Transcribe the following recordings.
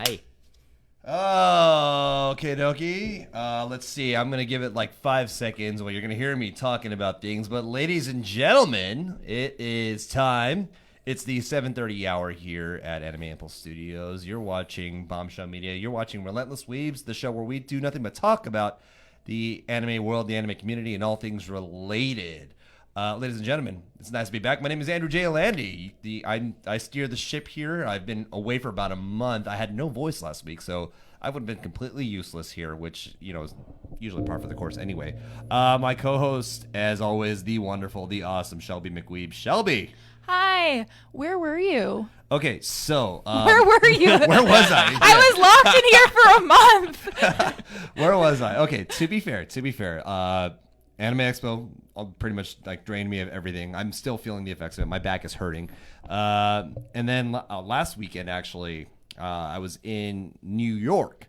Hi. Oh, okay, dokie. Let's see. I'm going to give it like 5 seconds while you're going to hear me talking about things. But ladies and gentlemen, it is time. It's the 7:30 hour here at Anime Impulse Studios. You're watching Bombshell Media. You're watching Relentless Weaves, the show where we do nothing but talk about the anime world, the anime community, and all things related. Ladies and gentlemen, it's nice to be back. My name is Andrew J. Landy. I steer the ship here. I've been away for about a month. I had no voice last week, so I would have been completely useless here, which, is usually par for the course anyway. My co-host, as always, the wonderful, the awesome Shelby McWeeb. Shelby! Hi, where were you? Okay, so... where were you? Where was I? I was locked in here for a month. Where was I? Okay, to be fair, Anime Expo pretty much drained me of everything. I'm still feeling the effects of it. My back is hurting. And then last weekend, actually, I was in New York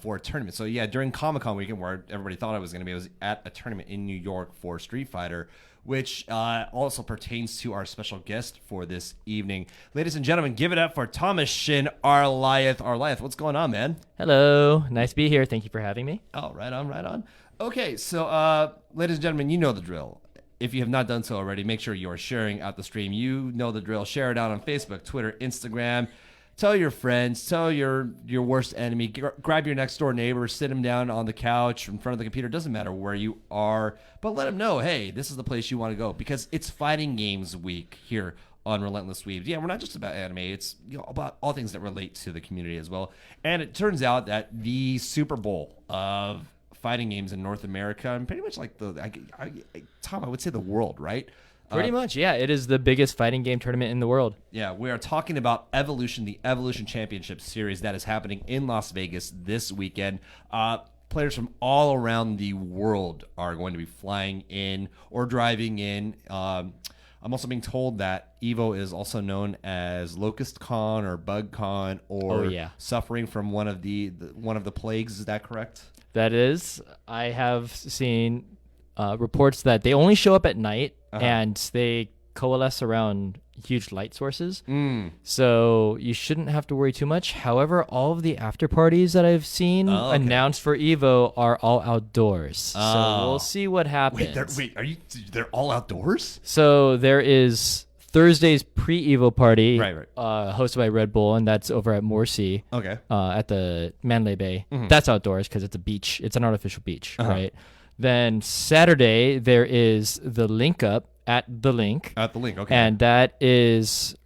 for a tournament. So yeah, during Comic-Con weekend, where everybody thought I was going to be, I was at a tournament in New York for Street Fighter, which also pertains to our special guest for this evening. Ladies and gentlemen, give it up for Thomas Shin Arlieth. Arlieth, what's going on, man? Hello. Nice to be here. Thank you for having me. Oh, right on. Okay, so ladies and gentlemen, you know the drill. If you have not done so already, make sure you are sharing out the stream. You know the drill. Share it out on Facebook, Twitter, Instagram. Tell your friends. Tell your worst enemy. Grab your next door neighbor. Sit him down on the couch in front of the computer. Doesn't matter where you are, but let him know, hey, this is the place you want to go, because it's fighting games week here on Relentless Weaves. Yeah, we're not just about anime. It's about all things that relate to the community as well. And it turns out that the Super Bowl of fighting games in North America, and pretty much Tom, I would say the world, right? Pretty much, yeah. It is the biggest fighting game tournament in the world. Yeah, we are talking about Evolution, the Evolution Championship Series that is happening in Las Vegas this weekend. Players from all around the world are going to be flying in or driving in. I'm also being told that Evo is also known as Locust Con or Bug Con, or suffering from one of the plagues. Is that correct? That is. I have seen reports that they only show up at night, and they coalesce around huge light sources. So you shouldn't have to worry too much. However, all of the after parties that I've seen announced for Evo are all outdoors. So we'll see what happens. They're all outdoors? So there is Thursday's pre-Evo party, hosted by Red Bull, and that's over at Morsi. Okay. At the Mandalay Bay. That's outdoors because it's a beach. It's an artificial beach, right? Then Saturday there is the Link Up at the Link. At the Link, okay. And that is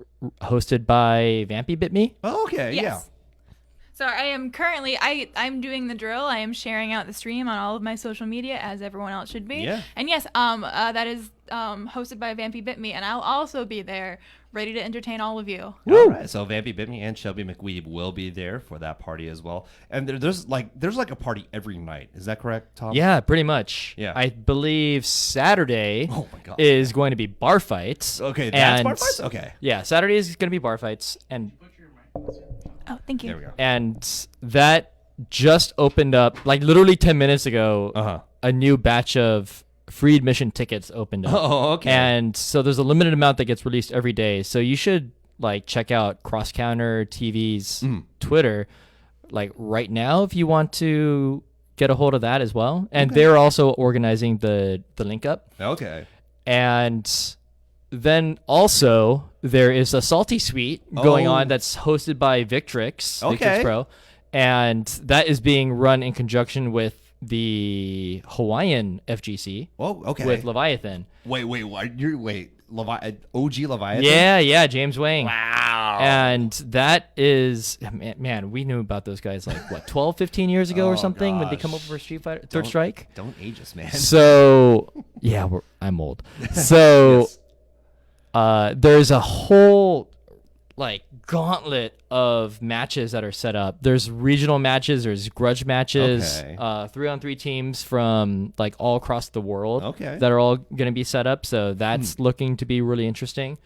hosted by Vampy Bit Me. Oh, okay, Yes. yeah. So I am currently, I'm doing the drill. I am sharing out the stream on all of my social media, as everyone else should be. Yeah. And yes, that is hosted by Vampy Bit Me, and I'll also be there, ready to entertain all of you. All right, so Vampy Bit Me and Shelby McWeeb will be there for that party as well. And there's a party every night. Is that correct, Tom? Yeah, pretty much. Yeah. I believe Saturday is going to be bar fights. Okay, that's bar fights? Okay. Yeah, Saturday is going to be bar fights. And Oh, thank you. There we go. And that just opened up, literally 10 minutes ago, a new batch of free admission tickets opened up. Oh, okay. And so there's a limited amount that gets released every day. So you should check out Cross Counter TV's Twitter right now if you want to get a hold of that as well. And they're also organizing the Link Up. Okay. And then also there is a Salty Suite going on that's hosted by Victrix, Victrix Pro, and that is being run in conjunction with the Hawaiian FGC. Oh, okay. With Leviathan. Wait, OG Leviathan? Yeah, James Wang. Wow. And that is, man, we knew about those guys 12, 15 years ago or something when they come over for Street Fighter, Third Strike? Don't age us, man. So, yeah, I'm old. So, there's a whole gauntlet of matches that are set up. There's regional matches, there's grudge matches, 3-on-3 teams from all across the world that are all going to be set up. So that's looking to be really interesting.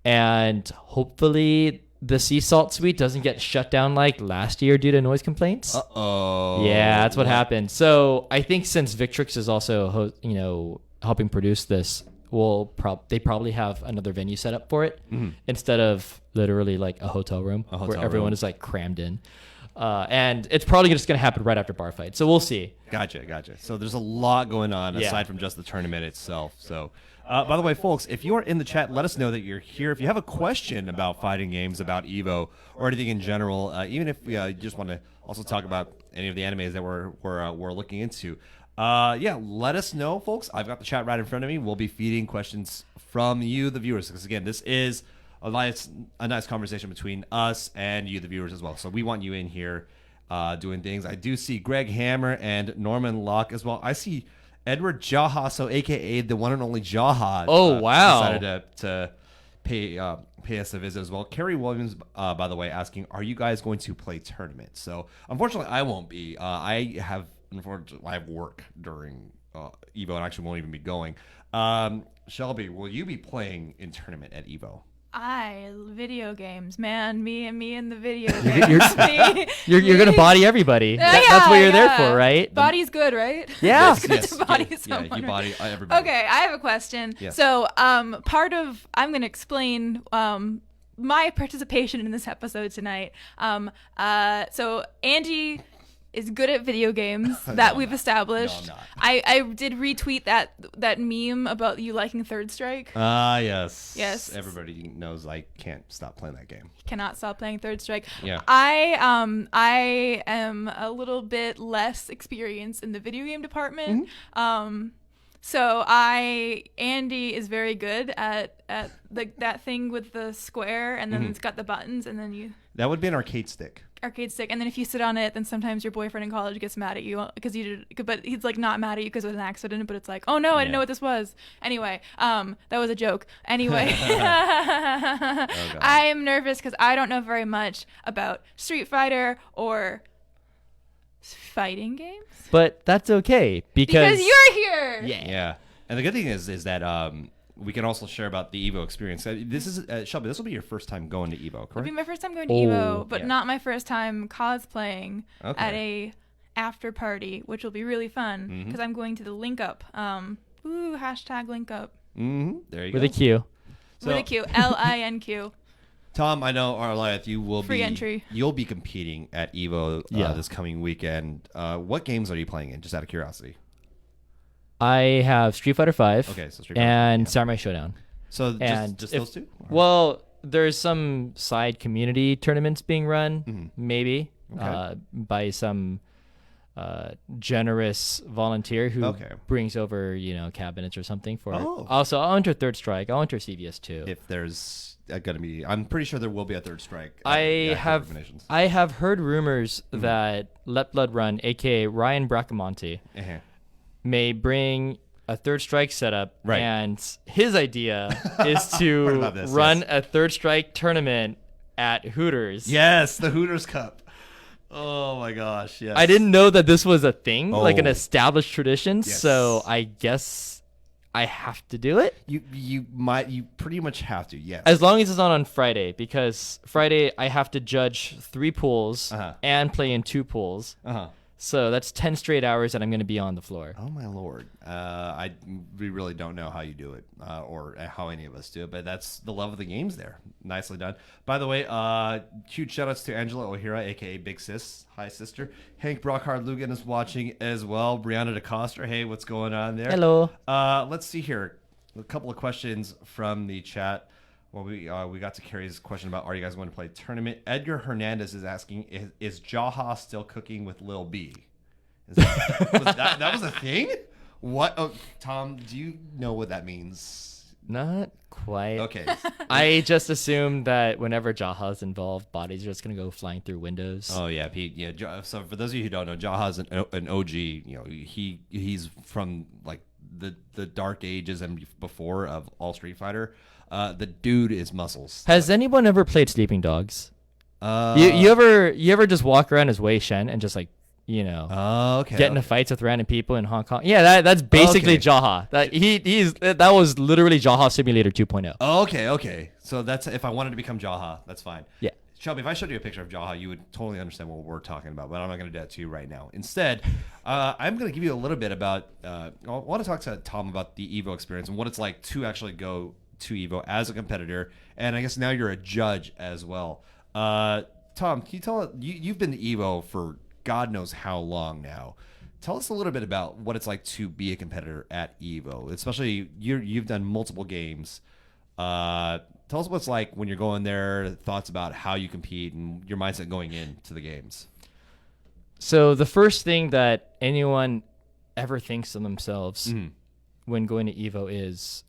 And hopefully the Sea Salt Suite doesn't get shut down like last year due to noise complaints. Yeah, that's what happened. So I think since Victrix is also helping produce this, they probably have another venue set up for it instead of literally like a hotel room where everyone is like crammed in. And it's probably just going to happen right after bar fight. So we'll see. Gotcha. So there's a lot going on aside from just the tournament itself. So, by the way, folks, if you are in the chat, let us know that you're here. If you have a question about fighting games, about Evo, or anything in general, even if you just want to also talk about any of the animes that we're looking into, let us know, folks. I've got the chat right in front of me. We'll be feeding questions from you, the viewers, because again, this is a nice conversation between us and you, the viewers, as well. So we want you in here doing things. I do see Greg Hammer and Norman Locke as well. I see Edward Jaha, so a.k.a. the one and only Jaha. Oh, wow. Decided to pay us a visit as well. Kerry Williams, by the way, asking, are you guys going to play tournaments? So unfortunately, I won't be. I have work during Evo and actually won't even be going. Shelby, will you be playing in tournament at Evo? Video games, man. Me and the video games. You're gonna body everybody. That's what you're there for, right? Body's good, right? Yeah. Yes. Body You body everybody. Okay, I have a question. Yes. So, I'm gonna explain my participation in this episode tonight. So Angie is good at video games that we've established. No, I'm not. I did retweet that meme about you liking Third Strike. Yes. Yes. Everybody knows I can't stop playing that game. Cannot stop playing Third Strike. Yeah. I am a little bit less experienced in the video game department. So Andy is very good at that thing with the square, and then it's got the buttons, and then That would be an arcade stick. arcade stick, and then if you sit on it, then sometimes your boyfriend in college gets mad at you because you did, but he's like not mad at you because it was an accident, but it's like, oh no, I didn't know what this was. Anyway, that was a joke. Anyway, I am nervous because I don't know very much about Street Fighter or fighting games. But that's okay because you're here. Yeah. And the good thing is that we can also share about the Evo experience. This is Shelby. This will be your first time going to Evo, correct? It'll be my first time going to Evo, but not my first time cosplaying Okay. at a after party, which will be really fun because I'm going to the Link Up. Hashtag Link Up. There you go. with a Q. With a Q. LINQ. Tom, I know, Arlieth, you will Free entry. You'll be competing at Evo this coming weekend. What games are you playing in? Just out of curiosity. I have Street Fighter 5 Okay, so Street Fighter and Samurai Showdown. So And just if- those two? Or- Well, there's some side community tournaments being run, maybe, Okay. by some generous volunteer who brings over, cabinets or something for it. Also, I'll enter Third Strike. I'll enter CVS too. if there's going to be, I'm pretty sure there will be a Third Strike. I have heard rumors that Let Blood Run, aka Ryan Bracamonte, may bring a Third Strike setup, and his idea is to run a Third Strike tournament at Hooters. Yes, the Hooters Cup. Oh my gosh, yes. I didn't know that this was a thing, like an established tradition, so I guess I have to do it. You pretty much have to, yes. As long as it's not on Friday, because Friday I have to judge 3 pools and play in 2 pools. So that's 10 straight hours that I'm going to be on the floor. Oh my lord. We really don't know how you do it, or how any of us do it, but that's the love of the games there. Nicely done. By the way, huge shout outs to Angela O'Hara, aka Big Sis. Hi, sister. Hank Brockhard Lugan is watching as well. Brianna DeCoster, hey, what's going on there? Hello. Let's see here. A couple of questions from the chat. Well, we got to Carrie's question about, are you guys going to play a tournament? Edgar Hernandez is asking, is Jaha still cooking with Lil B? That was a thing? What? Oh, Tom, do you know what that means? Not quite. Okay. I just assumed that whenever Jaha's involved, bodies are just going to go flying through windows. Oh, yeah, Pete. Yeah. So for those of you who don't know, Jaha's an OG. He's from like the dark ages and before of all Street Fighter. The dude is muscles. Has anyone ever played Sleeping Dogs? You ever just walk around as Wei Shen and just like, get into fights with random people in Hong Kong? Yeah, that's basically Jaha. That was literally Jaha Simulator 2.0. Okay. So that's if I wanted to become Jaha, that's fine. Yeah. Shelby, if I showed you a picture of Jaha, you would totally understand what we're talking about, but I'm not going to do that to you right now. Instead, I'm going to give you a little bit about, I want to talk to Tom about the EVO experience and what it's like to actually go to EVO as a competitor, and I guess now you're a judge as well. Tom, can you tell you've been to EVO for God knows how long now. Tell us a little bit about what it's like to be a competitor at EVO, especially you've done multiple games. Tell us what it's like when you're going there, thoughts about how you compete and your mindset going into the games. So the first thing that anyone ever thinks of themselves when going to EVO is,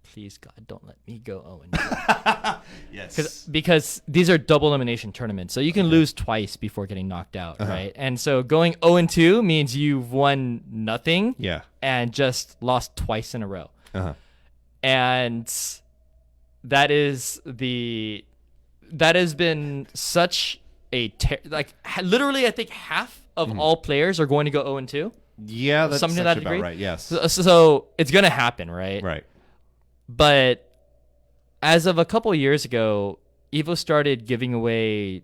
please God, don't let me go 0-2. Yes. Because these are double elimination tournaments, so you can lose twice before getting knocked out, right? And so going 0-2 means you've won nothing and just lost twice in a row. And that has been such a literally I think half of all players are going to go 0-2. Yeah, that's something to that degree. About right. Yes. So it's gonna happen, right? Right. But as of a couple of years ago, EVO started giving away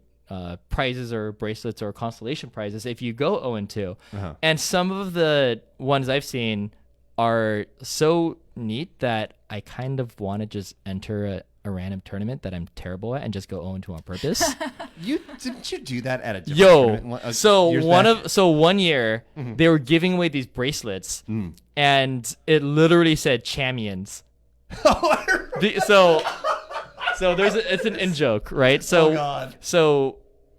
prizes or bracelets or consolation prizes if you go 0-2. And some of the ones I've seen are so neat that I kind of want to just enter a random tournament that I'm terrible at and just go 0-2 on purpose. Didn't you do that at a different tournament? So one year they were giving away these bracelets and it literally said champions. So it's an in joke, right? So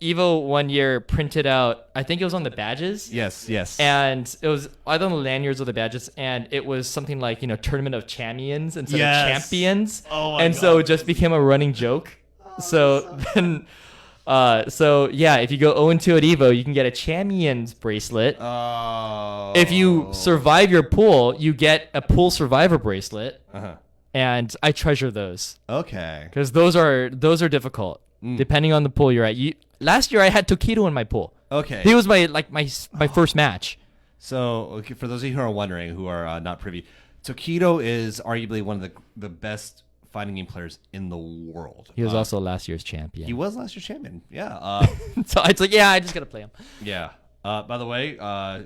EVO one year printed out, I think it was on the badges. Yes. And it was either on the lanyards or the badges, and it was something like, tournament of champions instead of champions. Oh my and God. so it just became a running joke. So then, if you go 0-2 at EVO, you can get a champions bracelet. Oh. If you survive your pool, you get a pool survivor bracelet. And I treasure those. Okay. Because those are difficult. Depending on the pool you're at. Last year I had Tokido in my pool. Okay. He was my first match. So for those of you who are wondering, who are not privy, Tokido is arguably one of the best fighting game players in the world. He was also last year's champion. He was last year's champion. Yeah. So it's like, I just gotta play him. Yeah. By the way,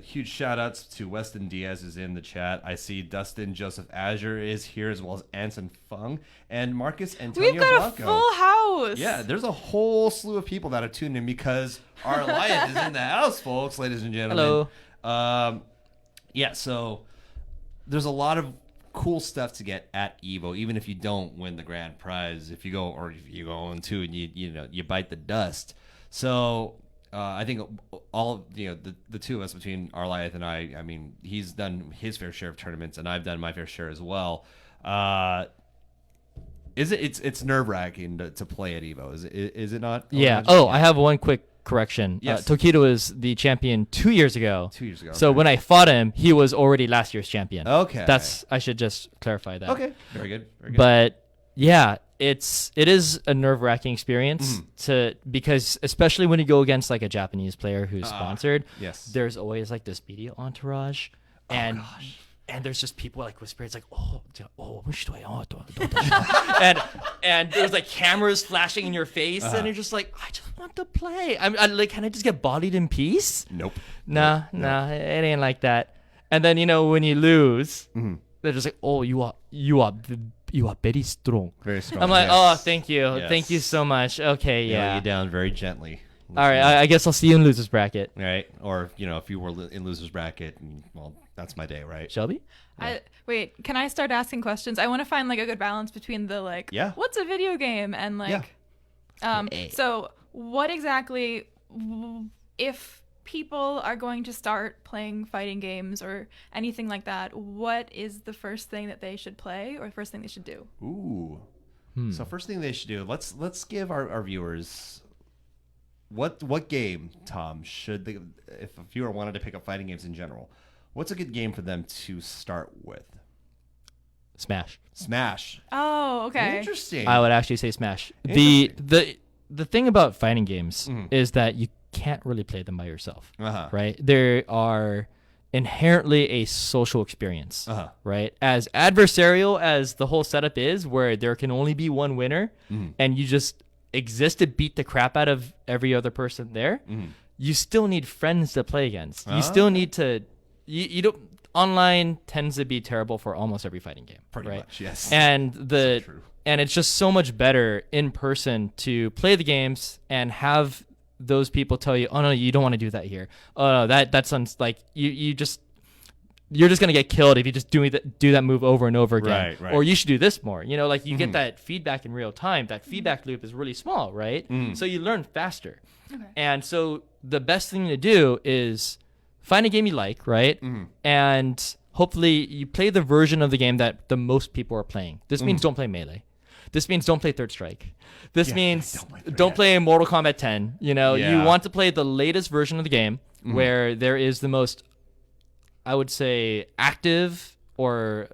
huge shout outs to Weston Diaz is in the chat. I see Dustin Joseph Azure is here, as well as Anson Fung and Marcus Antonio We've got Blanco. a full house. Yeah, there's a whole slew of people that are tuned in because Arlieth is in the house, folks, ladies and gentlemen. Hello. So there's a lot of cool stuff to get at EVO, even if you don't win the grand prize. If you go 0-2 and you bite the dust. So I think all the two of us, between Arlieth and I mean, he's done his fair share of tournaments, and I've done my fair share as well. It's nerve-wracking to play at EVO. Is it not? Yeah. I have one quick correction. Yes. Tokido was the champion 2 years ago. 2 years ago. So when I fought him, he was already last year's champion. Okay. I should just clarify that. Okay. Very good. But yeah, it is a nerve-wracking experience because especially when you go against like a Japanese player who's sponsored. Yes. There's always like this media entourage, and there's just people like whispering. It's like and there's like cameras flashing in your face, and you're just like, I just want to play. I'm like, can I just get bodied in peace? Nope. Nah, it ain't like that. And then when you lose, they're just like, oh, you are very strong. Very strong. I'm like, yes. Thank you. Yes. Thank you so much. Okay, Nail yeah. you down very gently. All right, I guess I'll see you in losers bracket. Right. Or, if you were in losers bracket, well, that's my day, right? Shelby? Wait, can I start asking questions? I want to find like a good balance between the what's a video game and so what exactly, if people are going to start playing fighting games or anything like that, what is the first thing that they should play or the first thing they should do? Ooh. So first thing they should do, let's give our viewers what game, Tom, should they, if a viewer wanted to pick up fighting games in general, what's a good game for them to start with? Smash. Oh, okay. Interesting. I would actually say Smash. The thing about fighting games is that you can't really play them by yourself, right? They are inherently a social experience, right? As adversarial as the whole setup is, where there can only be one winner, and exist to beat the crap out of every other person there, you still need friends to play against. You still need to. You don't. Online tends to be terrible for almost every fighting game. Pretty right? much, yes. And So true. and it's just so much better in person to play the games and have those people tell you, oh no, you don't want to do that here. Oh no, that sounds like you're just gonna get killed if you just do that move over and over again. Right. Or you should do this more. You know, like you get that feedback in real time. That feedback loop is really small, right? So you learn faster. Okay. And so the best thing to do is find a game you like, right? And hopefully you play the version of the game that the most people are playing. This means don't play Melee. This means don't play Third Strike. This means don't play Mortal Kombat 10. You know, you want to play the latest version of the game where there is the most, I would say, active or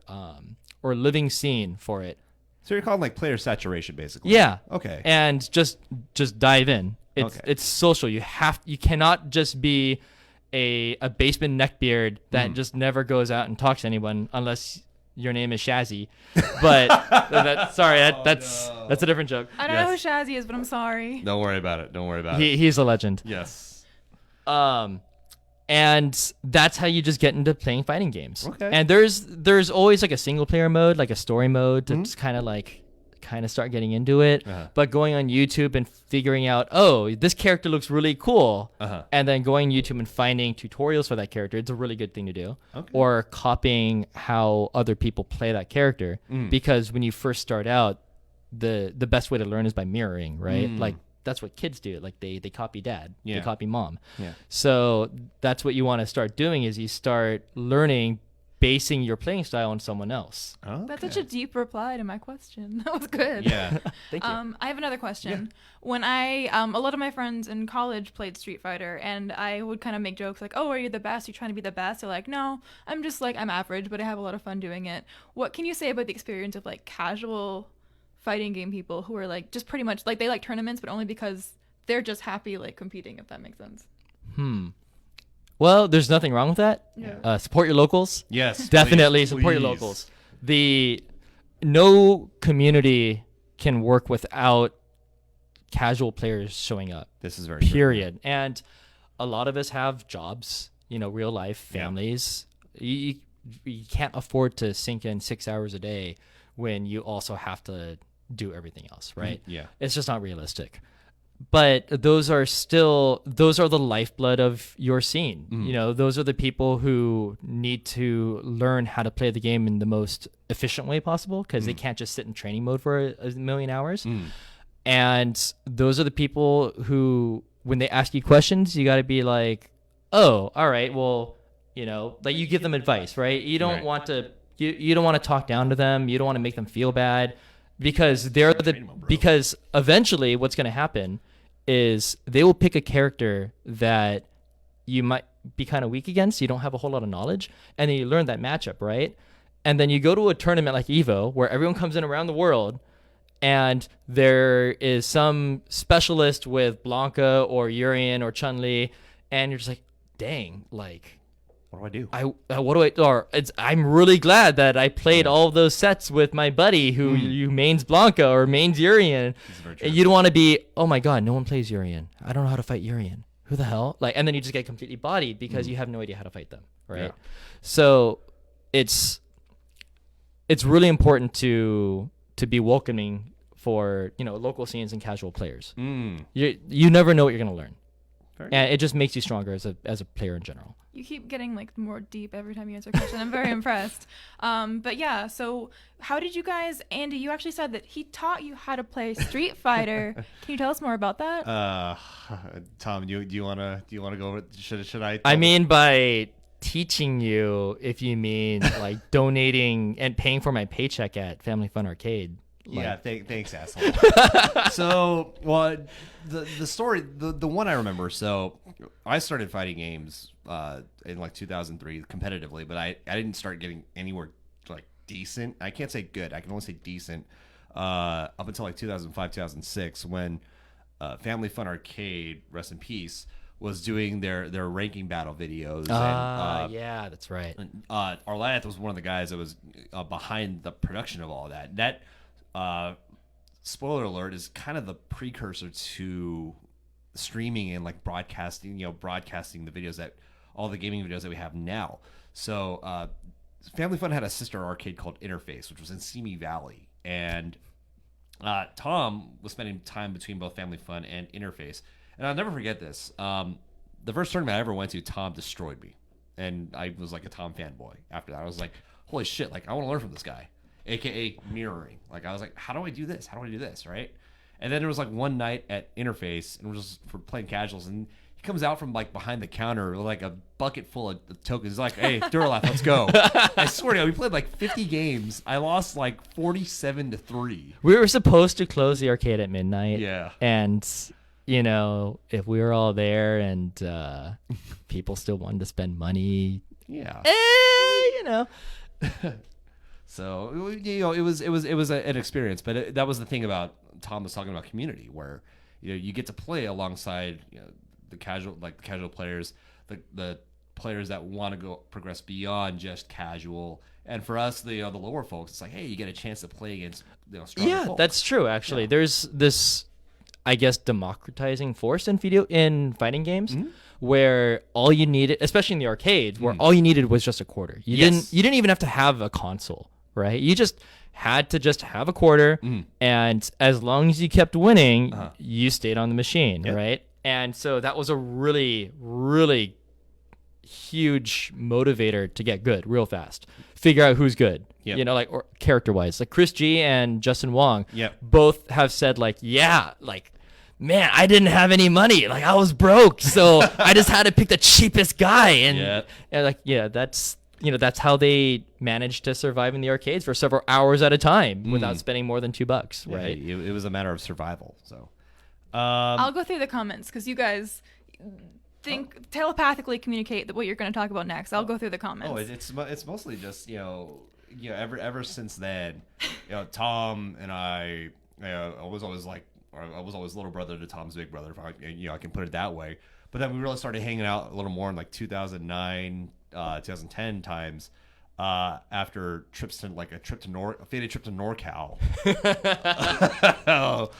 living scene for it. So you're calling like player saturation, basically. Yeah. Okay. And just dive in. It's social. You cannot just be a basement neckbeard that just never goes out and talks to anyone unless your name is Shazzy. But that's a different joke. I don't know who Shazzy is, but I'm sorry. Don't worry about it. He's a legend. Yes. And that's how you just get into playing fighting games. Okay. And there's always like a single player mode, like a story mode to just kind of start getting into it. But going on YouTube and figuring out, oh, this character looks really cool, and then going on YouTube and finding tutorials for that character, it's a really good thing to do. Okay. Or copying how other people play that character, because when you first start out, the best way to learn is by mirroring, right? Like that's what kids do. Like they copy dad, they copy mom. Yeah. So that's what you want to start doing is you start learning, basing your playing style on someone else. Okay. That's such a deep reply to my question. That was good. Yeah. Thank you. I have another question. When a lot of my friends in college played Street Fighter, and I would kind of make jokes like, "Oh, are you the best? You're trying to be the best?" They're like, "No, I'm just like I'm average, but I have a lot of fun doing it." What can you say about the experience of like casual fighting game people who are like just pretty much like they like tournaments, but only because they're just happy like competing, if that makes sense? Well, there's nothing wrong with that. Yeah. Support your locals. Yes. Definitely please, support your please. locals. No community can work without casual players showing up. This is very true. Period. And a lot of us have jobs, real life, families. You can't afford to sink in 6 hours a day when you also have to do everything else, right? Yeah. It's just not realistic. But those are the lifeblood of your scene. Those are the people who need to learn how to play the game in the most efficient way possible because they can't just sit in training mode for a million hours. And those are the people who, when they ask you questions, you got to be like, oh, all right, well, like you give them advice, right? You don't want to, you don't want to talk down to them. You don't want to make them feel bad because because eventually what's going to happen is they will pick a character that you might be kind of weak against. You don't have a whole lot of knowledge. And then you learn that matchup, right? And then you go to a tournament like EVO where everyone comes in around the world and there is some specialist with Blanca or Urien or Chun-Li. And you're just like, dang, like, What do I do? I'm really glad that I played all of those sets with my buddy who mains Blanca or mains Urien. And you don't want to be, oh my god, no one plays Urien. I don't know how to fight Urien. Who the hell? Like, and then you just get completely bodied because you have no idea how to fight them, right? Yeah. So it's really important to be welcoming for local scenes and casual players. You never know what you're gonna learn, and it just makes you stronger as a player in general. You keep getting like more deep every time you answer a question. I'm very impressed. But yeah, so how did you guys, Andy, you actually said that he taught you how to play Street Fighter. Can you tell us more about that? Tom, do you wanna go over? Should I? I mean, by teaching you, if you mean like donating and paying for my paycheck at Family Fun Arcade. Yeah, thanks, asshole. So, well, the story, the one I remember. So, I started fighting games in like 2003 competitively, but I didn't start getting anywhere like decent. I can't say good. I can only say decent up until like 2005, 2006 when Family Fun Arcade, rest in peace, was doing their ranking battle videos. Yeah, that's right. Arlieth was one of the guys that was behind the production of all that. spoiler alert, is kind of the precursor to streaming and like broadcasting the videos that all the gaming videos that we have now. So Family Fun had a sister arcade called Interface, which was in Simi Valley, and Tom was spending time between both Family Fun and Interface. And I'll never forget this. The first tournament I ever went to, Tom destroyed me. And I was like a Tom fanboy after that. I was like, holy shit, like I want to learn from this guy, AKA mirroring. Like I was like, how do I do this? How do I do this? Right? And then there was like one night at Interface, and it was just for playing casuals, and he comes out from like behind the counter with like a bucket full of tokens. He's like, hey, Duralath, let's go. I swear to God, we played like 50 games. I lost like 47-3. We were supposed to close the arcade at midnight. Yeah. And you know, if we were all there and people still wanted to spend money, you know. So you know, it was an experience, but that was the thing about Tom was talking about community, where you know you get to play alongside the casual players, the players that want to go progress beyond just casual. And for us, the lower folks, it's like, hey, you get a chance to play against stronger folks. That's true. Actually, there's this, I guess, democratizing force in fighting games, where all you needed, especially in the arcade, where all you needed was just a quarter. You didn't even have to have a console, right? You just had to just have a quarter, and as long as you kept winning, you stayed on the machine, right? And so that was a really, really huge motivator to get good real fast. Figure out who's good. Yep. You know, like, or character-wise, like Chris G and Justin Wong both have said, like, man, I didn't have any money. Like, I was broke, so I just had to pick the cheapest guy. And that's that's how they managed to survive in the arcades for several hours at a time without spending more than $2, right? It was a matter of survival. So I'll go through the comments because you guys telepathically communicate what you're going to talk about next. I'll go through the comments. It's mostly just ever since then, Tom and I was always little brother to Tom's big brother, if I can put it that way. But then we really started hanging out a little more in like 2009, 2010 times, after a faded trip to NorCal.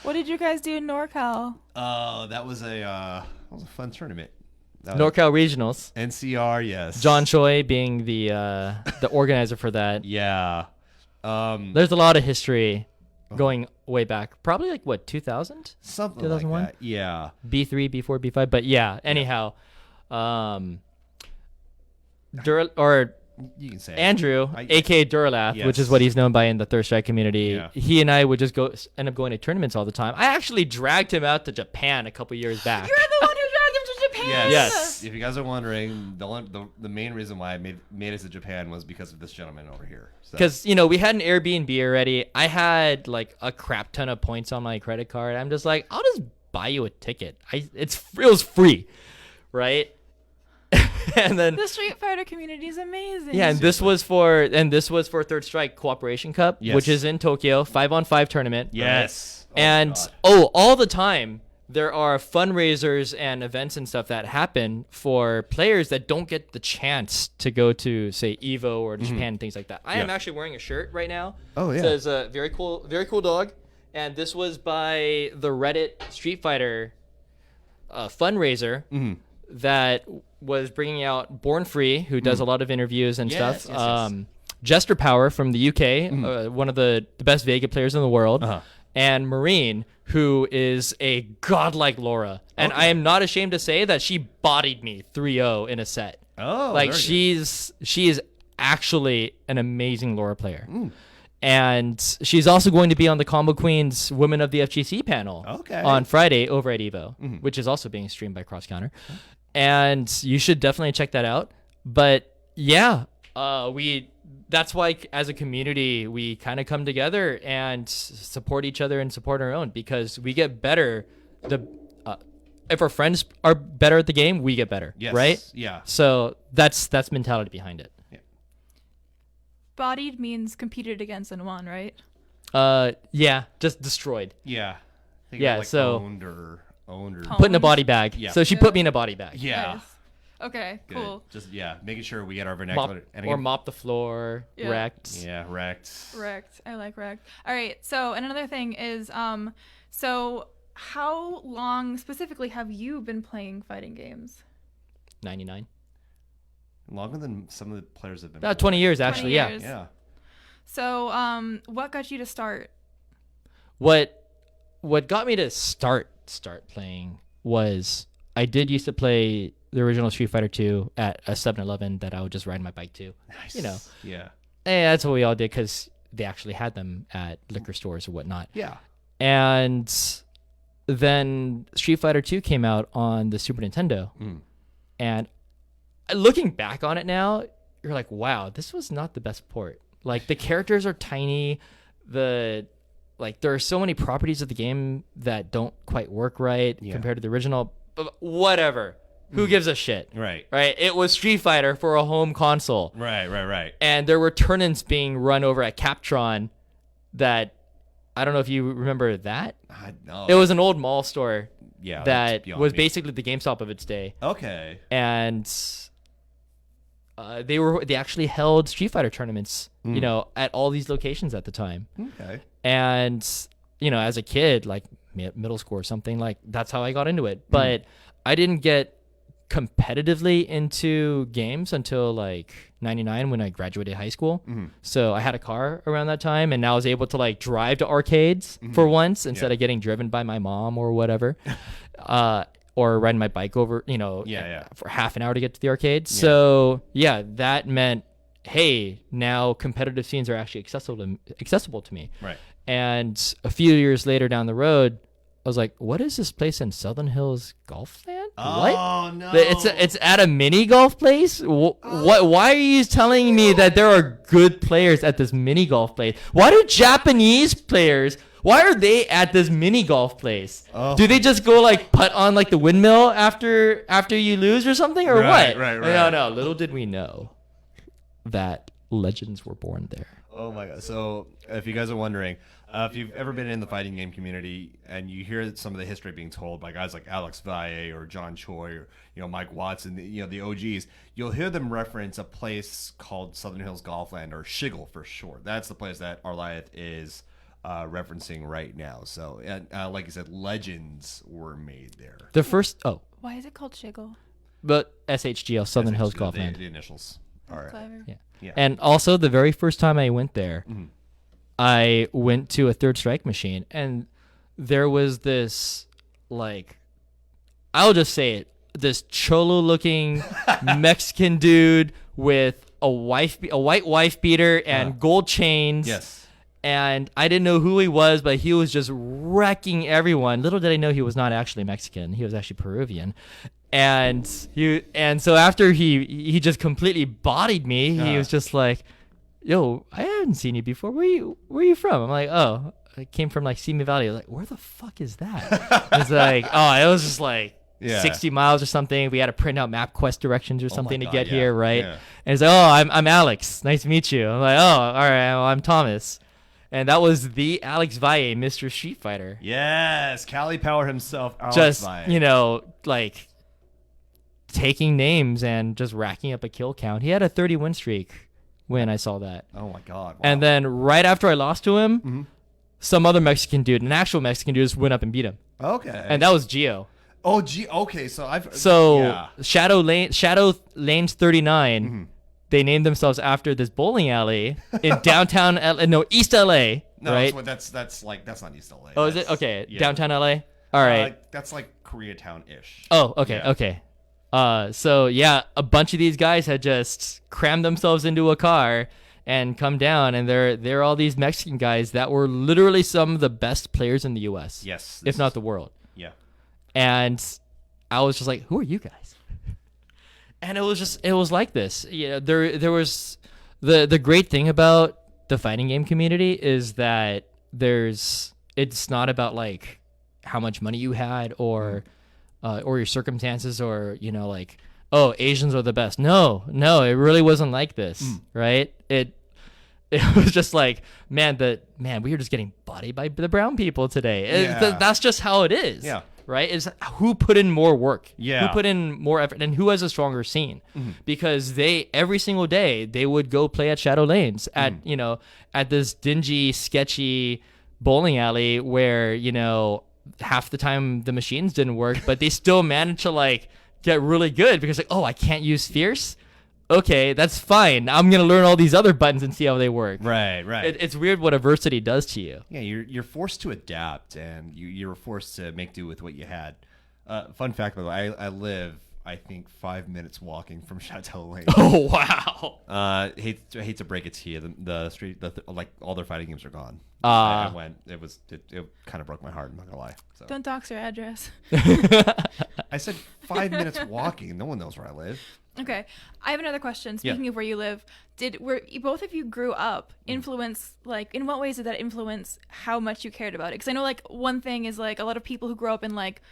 What did you guys do in NorCal? That was a fun tournament. NorCal Regionals. NCR, yes. John Choi being the organizer for that. Yeah. There's a lot of history going way back. Probably like, what, 2000? Something 2001? like that, yeah. B3, B4, B5. But yeah, anyhow. You can say Andrew, a.k.a. Duralath, which is what he's known by in the Third Strike community. Yeah. He and I would just end up going to tournaments all the time. I actually dragged him out to Japan a couple years back. You're the one who dragged him to Japan. Yes. If you guys are wondering, the main reason why I made it to Japan was because of this gentleman over here. Because we had an Airbnb already. I had like a crap ton of points on my credit card. I'm just like, I'll just buy you a ticket. It was free, right? And then the Street Fighter community is amazing. Yeah, and this was for Third Strike Cooperation Cup, which is in Tokyo, 5-on-5 tournament. Yes. Right? And all the time there are fundraisers and events and stuff that happen for players that don't get the chance to go to, say, Evo or Japan and things like that. I am actually wearing a shirt right now. Oh yeah. It says very cool dog, and this was by the Reddit Street Fighter fundraiser that was bringing out Born Free, who does a lot of interviews and stuff. Yes. Jester Power from the UK, one of the best Vega players in the world, and Marine, who is a godlike Laura. And I am not ashamed to say that she bodied me 3-0 in a set. Oh, like she is actually an amazing Laura player. And she's also going to be on the Combo Queens Women of the FGC panel on Friday over at Evo, which is also being streamed by Cross Counter. And you should definitely check that out. But yeah, that's why as a community, we kind of come together and support each other and support our own, because we get better. If our friends are better at the game, we get better, right? Yeah. So that's mentality behind it. Yeah. Bodied means competed against and won, right? Yeah, just destroyed. Yeah. So owned or put in a body bag. Yeah. So she put me in a body bag. Yeah. Nice. Okay, Good. cool. Just making sure we get our vernacular. Mop the floor. Yeah. Wrecked. Yeah, wrecked. Wrecked. I like wrecked. All right. So, and another thing is, so how long specifically have you been playing fighting games? 99. Longer than some of the players have been. About 20 years, actually. 20 years. Yeah. So, what got you to start? What got me to start playing was I did used to play the original Street Fighter 2 at a 7-Eleven that I would just ride my bike to. Nice. You know. Yeah. And that's what we all did because they actually had them at liquor stores or whatnot. Yeah. And then Street Fighter 2 came out on the Super Nintendo. And looking back on it now, you're like, wow, this was not the best port. Like, the characters are tiny. There are so many properties of the game that don't quite work right compared to the original. But whatever. Who gives a shit? Right. Right? It was Street Fighter for a home console. Right. And there were turn-ins being run over at Captron that, I don't know if you remember that. No. It was an old mall store Yeah. that beyond was me. basically the GameStop of its day. Okay. And they actually held Street Fighter tournaments, at all these locations at the time. Okay. And, as a kid, like middle school or something, like that's how I got into it. But I didn't get competitively into games until like 99 when I graduated high school. So I had a car around that time, and I was able to like drive to arcades for once instead of getting driven by my mom or whatever. Or riding my bike over, for half an hour to get to the arcade. Yeah. So that meant, hey, now competitive scenes are actually accessible to me. Right. And a few years later down the road, I was like, what is this place in Southern Hills Golf Land? Oh, no. It's at a mini golf place? Why are you telling me that there are good players at this mini golf place? Why do Japanese players, why are they at this mini golf place? Oh. Do they just go like putt on like the windmill after you lose or something, or what? Right. No. Little did we know that legends were born there. Oh my god! So, if you guys are wondering, if you've ever been in the fighting game community and you hear some of the history being told by guys like Alex Valle or John Choi or Mike Watson, the OGs, you'll hear them reference a place called Southern Hills Golfland, or Shiggle for short. That's the place that Arlieth is referencing right now. So, and like you said, legends were made there. The first Why is it called Shiggle? but SHGL, Southern Hills The Golfland. initials. All right. Clever. Yeah. And also, the very first time I went there, I went to a Third Strike machine, and there was this, like, I'll just say it, this cholo-looking Mexican dude with a white wife beater and gold chains. Yes. And I didn't know who he was, but he was just wrecking everyone. Little did I know he was not actually Mexican. He was actually Peruvian. And so after he just completely bodied me, he was just like, yo, I haven't seen you before. Where are you from? I'm like, oh, I came from like Simi Valley. I was like, where the fuck is that? It's like, it was just like 60 miles or something. We had to print out MapQuest directions or something to get here, right? Yeah. And it's like, I'm Alex. Nice to meet you. I'm like, oh, all right, well, I'm Thomas. And that was the Alex Valle, Mr. Street Fighter. Yes, Cali Power himself, Alex Just, Valle. like taking names and just racking up a kill count. He had a 30 win streak when I saw that. Oh my god! Wow. And then right after I lost to him, some other Mexican dude, an actual Mexican dude, just went up and beat him. Okay. And that was Gio. Oh, okay. So Shadow Lanes 39. They named themselves after this bowling alley in downtown East LA. No, right? that's not East LA. Oh, is it? Okay, yeah. Downtown LA. All right. That's like Koreatown-ish. Oh, okay, Yeah. okay. So yeah, a bunch of these guys had just crammed themselves into a car and come down, and they're all these Mexican guys that were literally some of the best players in the U.S. Yes, if not the world. Yeah. And I was just like, who are you guys? And it was like this. There was the great thing about the fighting game community is that it's not about like how much money you had or your circumstances or like, oh, Asians are the best. No, it really wasn't like this, right? It was just like, man, we were just getting bodied by the brown people today. Yeah. That's just how it is. Yeah. right? Is who put in more work, Yeah. who put in more effort, and who has a stronger scene. Because they every single day they would go play at Shadow Lanes at at this dingy, sketchy bowling alley where half the time the machines didn't work, but they still managed to like get really good because like, oh, I can't use Fierce. Okay, that's fine. I'm gonna learn all these other buttons and see how they work. Right. It's weird what adversity does to you. Yeah, you're forced to adapt, and you're forced to make do with what you had. Fun fact, by the way, I live, I think, 5 minutes walking from Chateau Lane. Oh wow! Hate to break it to you, the street, like all their fighting games are gone. Ah. I went. It kind of broke my heart. I'm not gonna lie. So. Don't dox your address. I said 5 minutes walking. No one knows where I live. Okay, I have another question. Speaking of where you live, were both of you grew up influence, like, in what ways did that influence how much you cared about it? Because I know, like, one thing is, like, a lot of people who grow up in, like,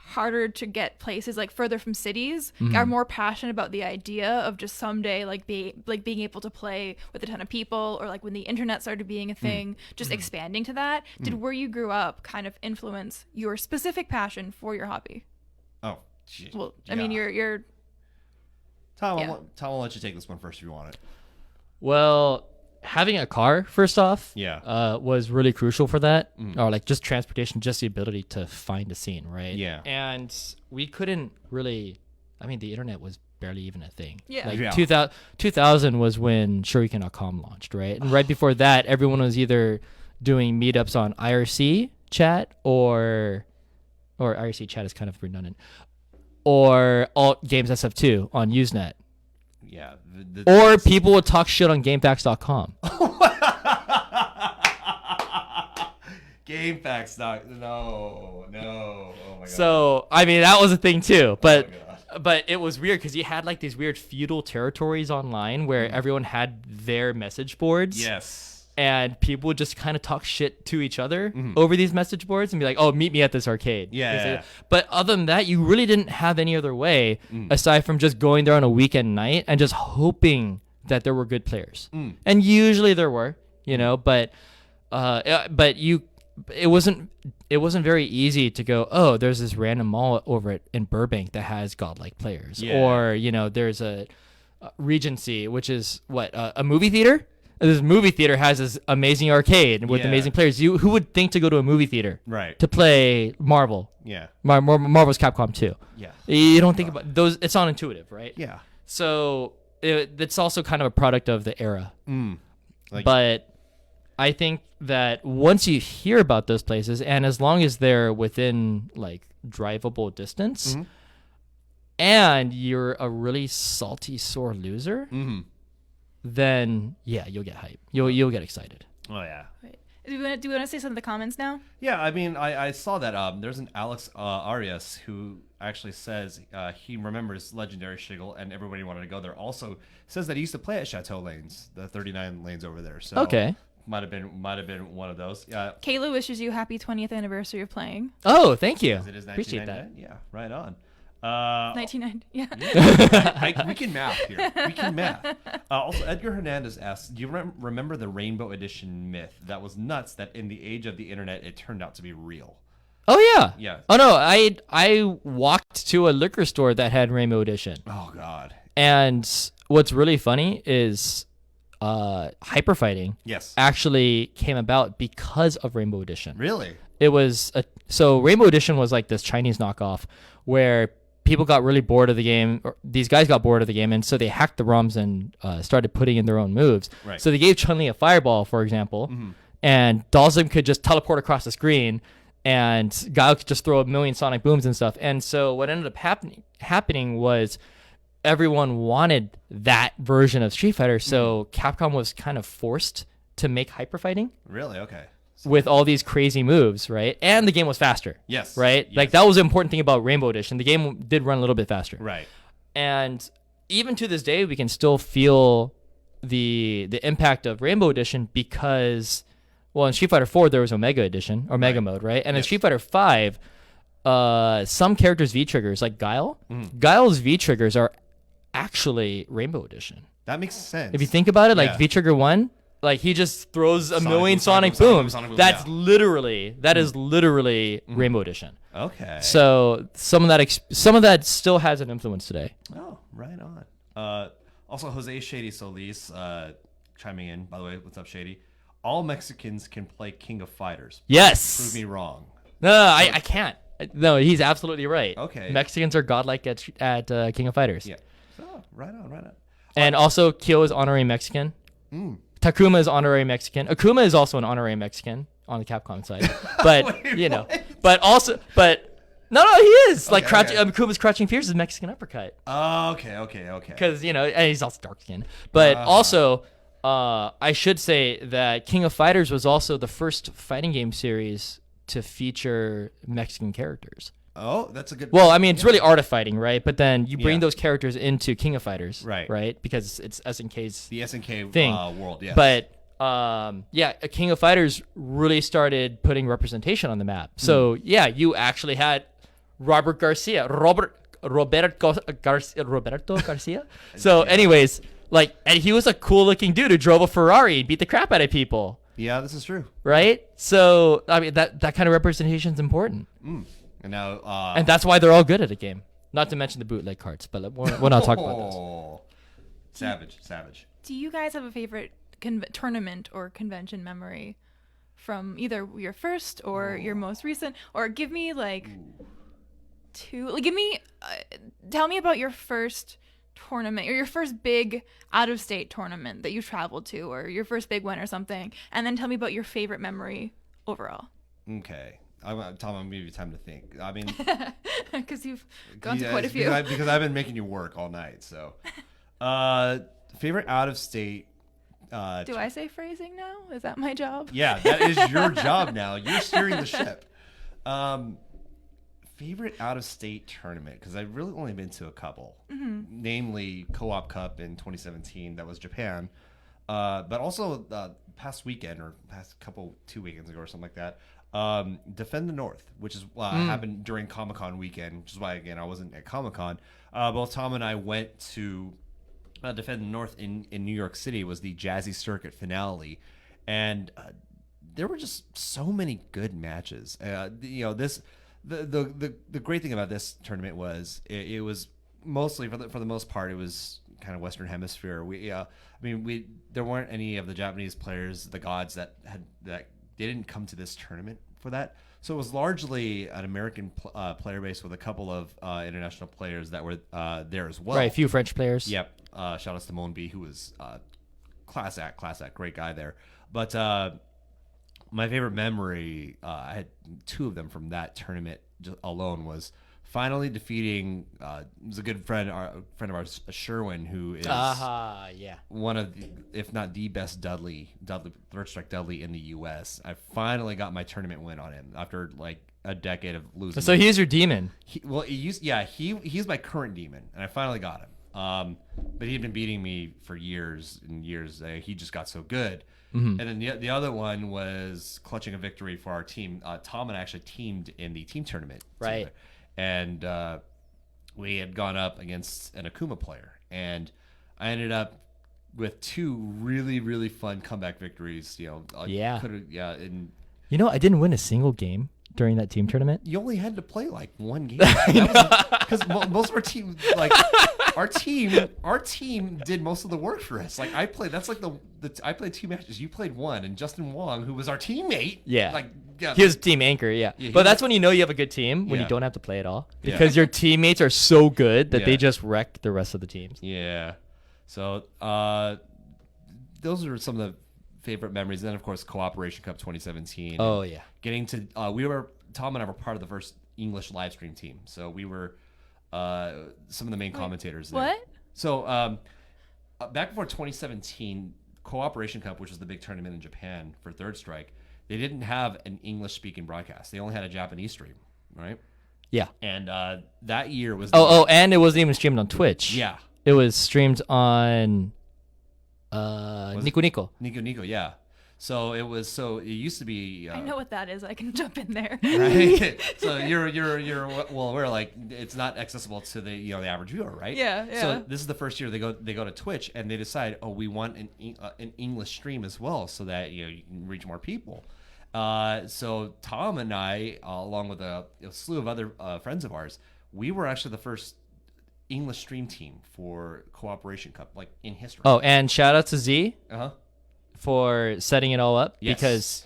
harder to get places, like, further from cities, are more passionate about the idea of just someday, like, being able to play with a ton of people, or, like, when the internet started being a thing, just expanding to that. Did where you grew up kind of influence your specific passion for your hobby? Oh, geez. Well, I mean, you're Tom, Yeah. I'll let you take this one first if you want it. Well, having a car first off, Yeah. was really crucial for that, or like just transportation, just the ability to find a scene, right? Yeah. And we couldn't really. I mean, the internet was barely even a thing. Yeah. Like Yeah. 2000 was when Shuriken.com launched, right? And right before that, everyone was either doing meetups on IRC chat or IRC chat is kind of redundant, or Alt Games SF2 on Usenet. Yeah. Or people would talk shit on GameFAQs.com. GameFAQs, no. Oh my god. So, I mean, that was a thing too. But God. but it was weird because you had like these weird feudal territories online where everyone had their message boards. Yes. And people would just kind of talk shit to each other over these message boards and be like, oh, meet me at this arcade. Yeah. But other than that, you really didn't have any other way aside from just going there on a weekend night and just hoping that there were good players. And usually there were, but it wasn't very easy to go, oh, there's this random mall over in Burbank that has godlike players. Yeah. Or, there's a Regency, which is a movie theater? This movie theater has this amazing arcade with amazing players. Who would think to go to a movie theater to play Marvel? Yeah. Marvel's Capcom 2. Yeah. You don't think about those. It's not intuitive, right? Yeah. So it's also kind of a product of the era. But I think that once you hear about those places, and as long as they're within like drivable distance, and you're a really salty, sore loser, then you'll get hype. You'll get excited. Oh yeah. Wait. Do we want to say some of the comments now? Yeah, I mean, I saw that. There's an Alex Arias who actually says he remembers Legendary Shiggle and everybody wanted to go there. Also says that he used to play at Chateau Lanes, the 39 lanes over there. So Okay. might have been one of those. Kayla wishes you happy 20th anniversary of playing. Oh, thank you. It is Appreciate that. 1999. Yeah, right on. 1990. Yeah. We can math here. We can math. Also, Edgar Hernandez asks, do you remember the Rainbow Edition myth? That was nuts that in the age of the internet, it turned out to be real. Oh, yeah. Yeah. Oh, no. I walked to a liquor store that had Rainbow Edition. Oh, God. And what's really funny is hyperfighting actually came about because of Rainbow Edition. Really? It was so Rainbow Edition was like this Chinese knockoff where people got really bored of the game, or these guys got bored of the game, and so they hacked the ROMs and started putting in their own moves. Right. So they gave Chun-Li a fireball, for example, and Dalsim could just teleport across the screen, and Guile could just throw a million sonic booms and stuff. And so what ended up happening was everyone wanted that version of Street Fighter, so Capcom was kind of forced to make hyperfighting. Really? Okay. With all these crazy moves, right? And the game was faster. Yes. Right? Yes. Like, that was the important thing about Rainbow Edition. The game did run a little bit faster. Right. And even to this day, we can still feel the impact of Rainbow Edition because, well, in Street Fighter 4, there was Omega Edition, or Mega Mode, right? And in Street Fighter 5, some characters' V-triggers, like Guile, Guile's V-triggers are actually Rainbow Edition. That makes sense. If you think about it, like V-trigger 1, like he just throws a million sonic booms. That is literally Rainbow Edition. Okay. So some of that still has an influence today. Oh, right on. Also, Jose Shady Solis chiming in. By the way, what's up, Shady? All Mexicans can play King of Fighters. Yes. Prove me wrong. No, I can't. No, he's absolutely right. Okay. Mexicans are godlike at King of Fighters. Yeah. So, right on. And also, Kyo is honorary Mexican. Takuma is honorary Mexican. Akuma is also an honorary Mexican on the Capcom side. But, Wait, but no, he is. Okay, Akuma's Crouching Fierce is Mexican uppercut. Oh, okay. Because, and he's also dark skinned. But also, I should say that King of Fighters was also the first fighting game series to feature Mexican characters. Oh, that's a good. Well, I mean, it's really art of fighting, right? But then you bring Yeah. those characters into King of Fighters, Right. Right? Because it's SNK's the SNK thing. world, yes. But King of Fighters really started putting representation on the map. So you actually had Roberto Garcia. So, anyways, and he was a cool-looking dude who drove a Ferrari and beat the crap out of people. Yeah, this is true. Right? So, I mean, that kind of representation is important. And now, And that's why they're all good at a game. Not to mention the bootleg cards, but we're not talking about those. Oh, savage. Do you guys have a favorite tournament or convention memory from either your first or your most recent? Or give me tell me about your first tournament or your first big out-of-state tournament that you traveled to, or your first big win or something, and then tell me about your favorite memory overall. Okay. Tom, I'm gonna give you time to think. I mean, because you've gone to quite a few. Because I've been making you work all night. So, favorite out of state. Do I say phrasing now? Is that my job? Yeah, that is your job now. You're steering the ship. Favorite out of state tournament, because I've really only been to a couple, namely Co-op Cup in 2017. That was Japan, but also past weekend or past 2 weekends ago or something like that. Defend the North, which is happened during Comic-Con weekend, which is why, again, I wasn't at Comic-Con. Both Tom and I went to Defend the North in New York City. It was the Jazzy Circuit finale, and there were just so many good matches. The great thing about this tournament was it was mostly, for the most part, it was kind of Western Hemisphere. There weren't any of the Japanese players, the gods that didn't come to this tournament for that. So it was largely an American player base with a couple of international players that were there as well. Right, a few French players. Yep. Shout out to Monby, who was class act, great guy there. But my favorite memory, I had two of them from that tournament alone, was finally defeating was a good friend of ours, Sherwin, who is one of the, if not the best Third Strike Dudley in the U.S. I finally got my tournament win on him after like a decade of losing. So he's your demon. He's my current demon, and I finally got him. But he'd been beating me for years and years. He just got so good. And then the other one was clutching a victory for our team. Tom and I actually teamed in the team tournament together. And we had gone up against an Akuma player, and I ended up with two really, really fun comeback victories. And I didn't win a single game during that team tournament. You only had to play like one game because most of our team, like our team did most of the work for us. Like I played, that's like I played 2 matches. You played one, and Justin Wong, who was our teammate, he was team anchor, but that's when you know you have a good team, when you don't have to play at all, because your teammates are so good that they just wreck the rest of the teams. Yeah. So those are some of the favorite memories. And then, of course, Cooperation Cup 2017. Oh, yeah. Getting to Tom and I were part of the first English live stream team. So we were some of the main commentators there. What? So back before 2017, Cooperation Cup, which was the big tournament in Japan for Third Strike, they didn't have an English-speaking broadcast. They only had a Japanese stream, right? Yeah. And that year was... and it wasn't even streamed on Twitch. Yeah. It was streamed on Nico Nico. Nico, yeah. So it used to be... I know what that is. I can jump in there. Right? So we're like, it's not accessible to the average viewer, right? Yeah. So this is the first year they go to Twitch, and they decide, we want an English stream as well, so that you can reach more people. So Tom and I, along with a slew of other friends of ours, we were actually the first English stream team for Cooperation Cup, like in history. Oh, and shout out to Z Uh-huh. for setting it all up Yes. because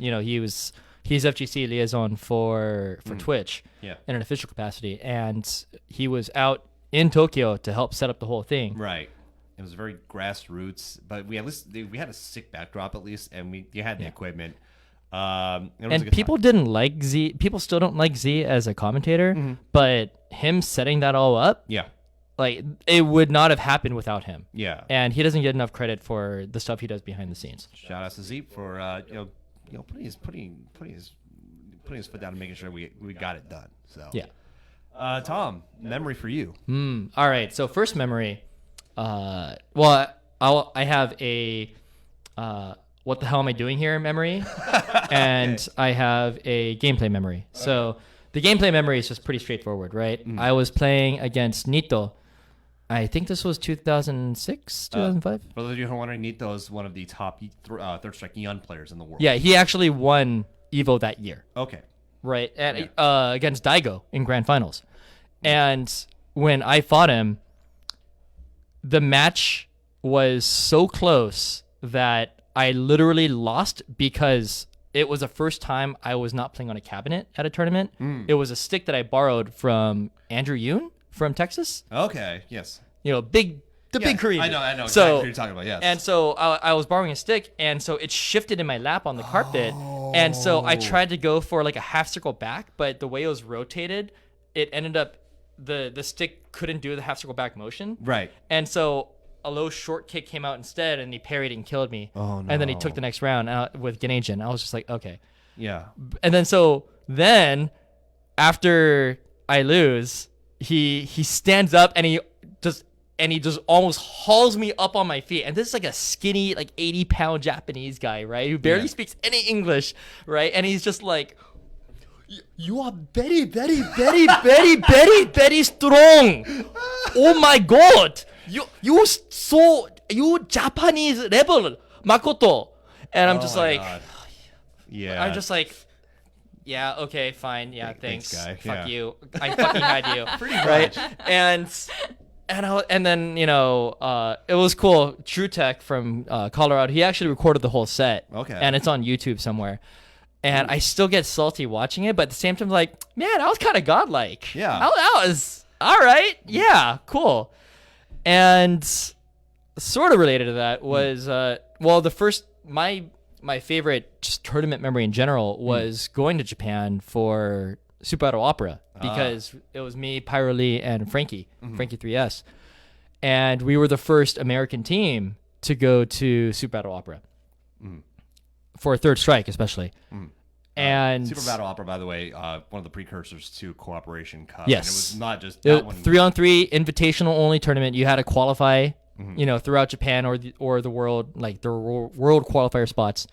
he's FGC liaison for Twitch Yeah. in an official capacity, and he was out in Tokyo to help set up the whole thing. Right. It was very grassroots, but we had a sick backdrop at least, and you had the equipment. It was a And good people time. didn't like Z. People still don't like Z as a commentator, but him setting that all up, Yeah. like it would not have happened without him. Yeah. And he doesn't get enough credit for the stuff he does behind the scenes. Shout out to Zeep for putting his foot down and making sure we got it done. So Yeah. Tom, memory for you. All right. So first memory. Well, I have a what the hell am I doing here memory, and I have a gameplay memory. So the gameplay memory is just pretty straightforward, right? I was playing against Nito. I think this was 2006, 2005. For those of you who are wondering, Nito is one of the top Third Strike Eon players in the world. Yeah, he actually won Evo that year, Okay. right? And against Daigo in grand finals. And when I fought him, the match was so close that I literally lost because it was the first time I was not playing on a cabinet at a tournament. It was a stick that I borrowed from Andrew Yoon from Texas. Okay. Yes. You know, big Korean. I know. Exactly So, what you're talking about. Yes. and so I was borrowing a stick, and so it shifted in my lap on the carpet. And so I tried to go for like a half circle back, but the way it was rotated, it ended up the stick couldn't do the half circle back motion. Right. And so a low short kick came out instead, and he parried and killed me. Oh, And then he no. took the next round with Ganagin. I was just like, okay. Yeah. And then after I lose, he stands up and he just almost hauls me up on my feet. And this is like a skinny, like 80-pound Japanese guy, right? Who barely speaks any English, right? And he's just like, you are very, very, very, very, very, very strong. Oh my God. You Japanese level, Makoto. And I'm just Oh my like, God. Yeah. I'm just like, yeah, okay, fine, yeah, Thanks, thanks, guy. fuck Yeah. you, I fucking had you, Pretty right? much. And then it was cool. True Tech from Colorado, he actually recorded the whole set, Okay. and it's on YouTube somewhere. And I still get salty watching it, but at the same time, like, man, I was kind of godlike. Yeah. that was all right. Yeah, cool. And sort of related to that was the first my favorite just tournament memory in general was going to Japan for Super Battle Opera because it was me, Pyro Lee, and Frankie 3S, and we were the first American team to go to Super Battle Opera for Third Strike, especially. And Super Battle Opera, by the way, one of the precursors to Cooperation Cup. Yes. And it was not just that one. 3-on-3 invitational only tournament. You had to qualify, throughout Japan or the world, like the world qualifier spots.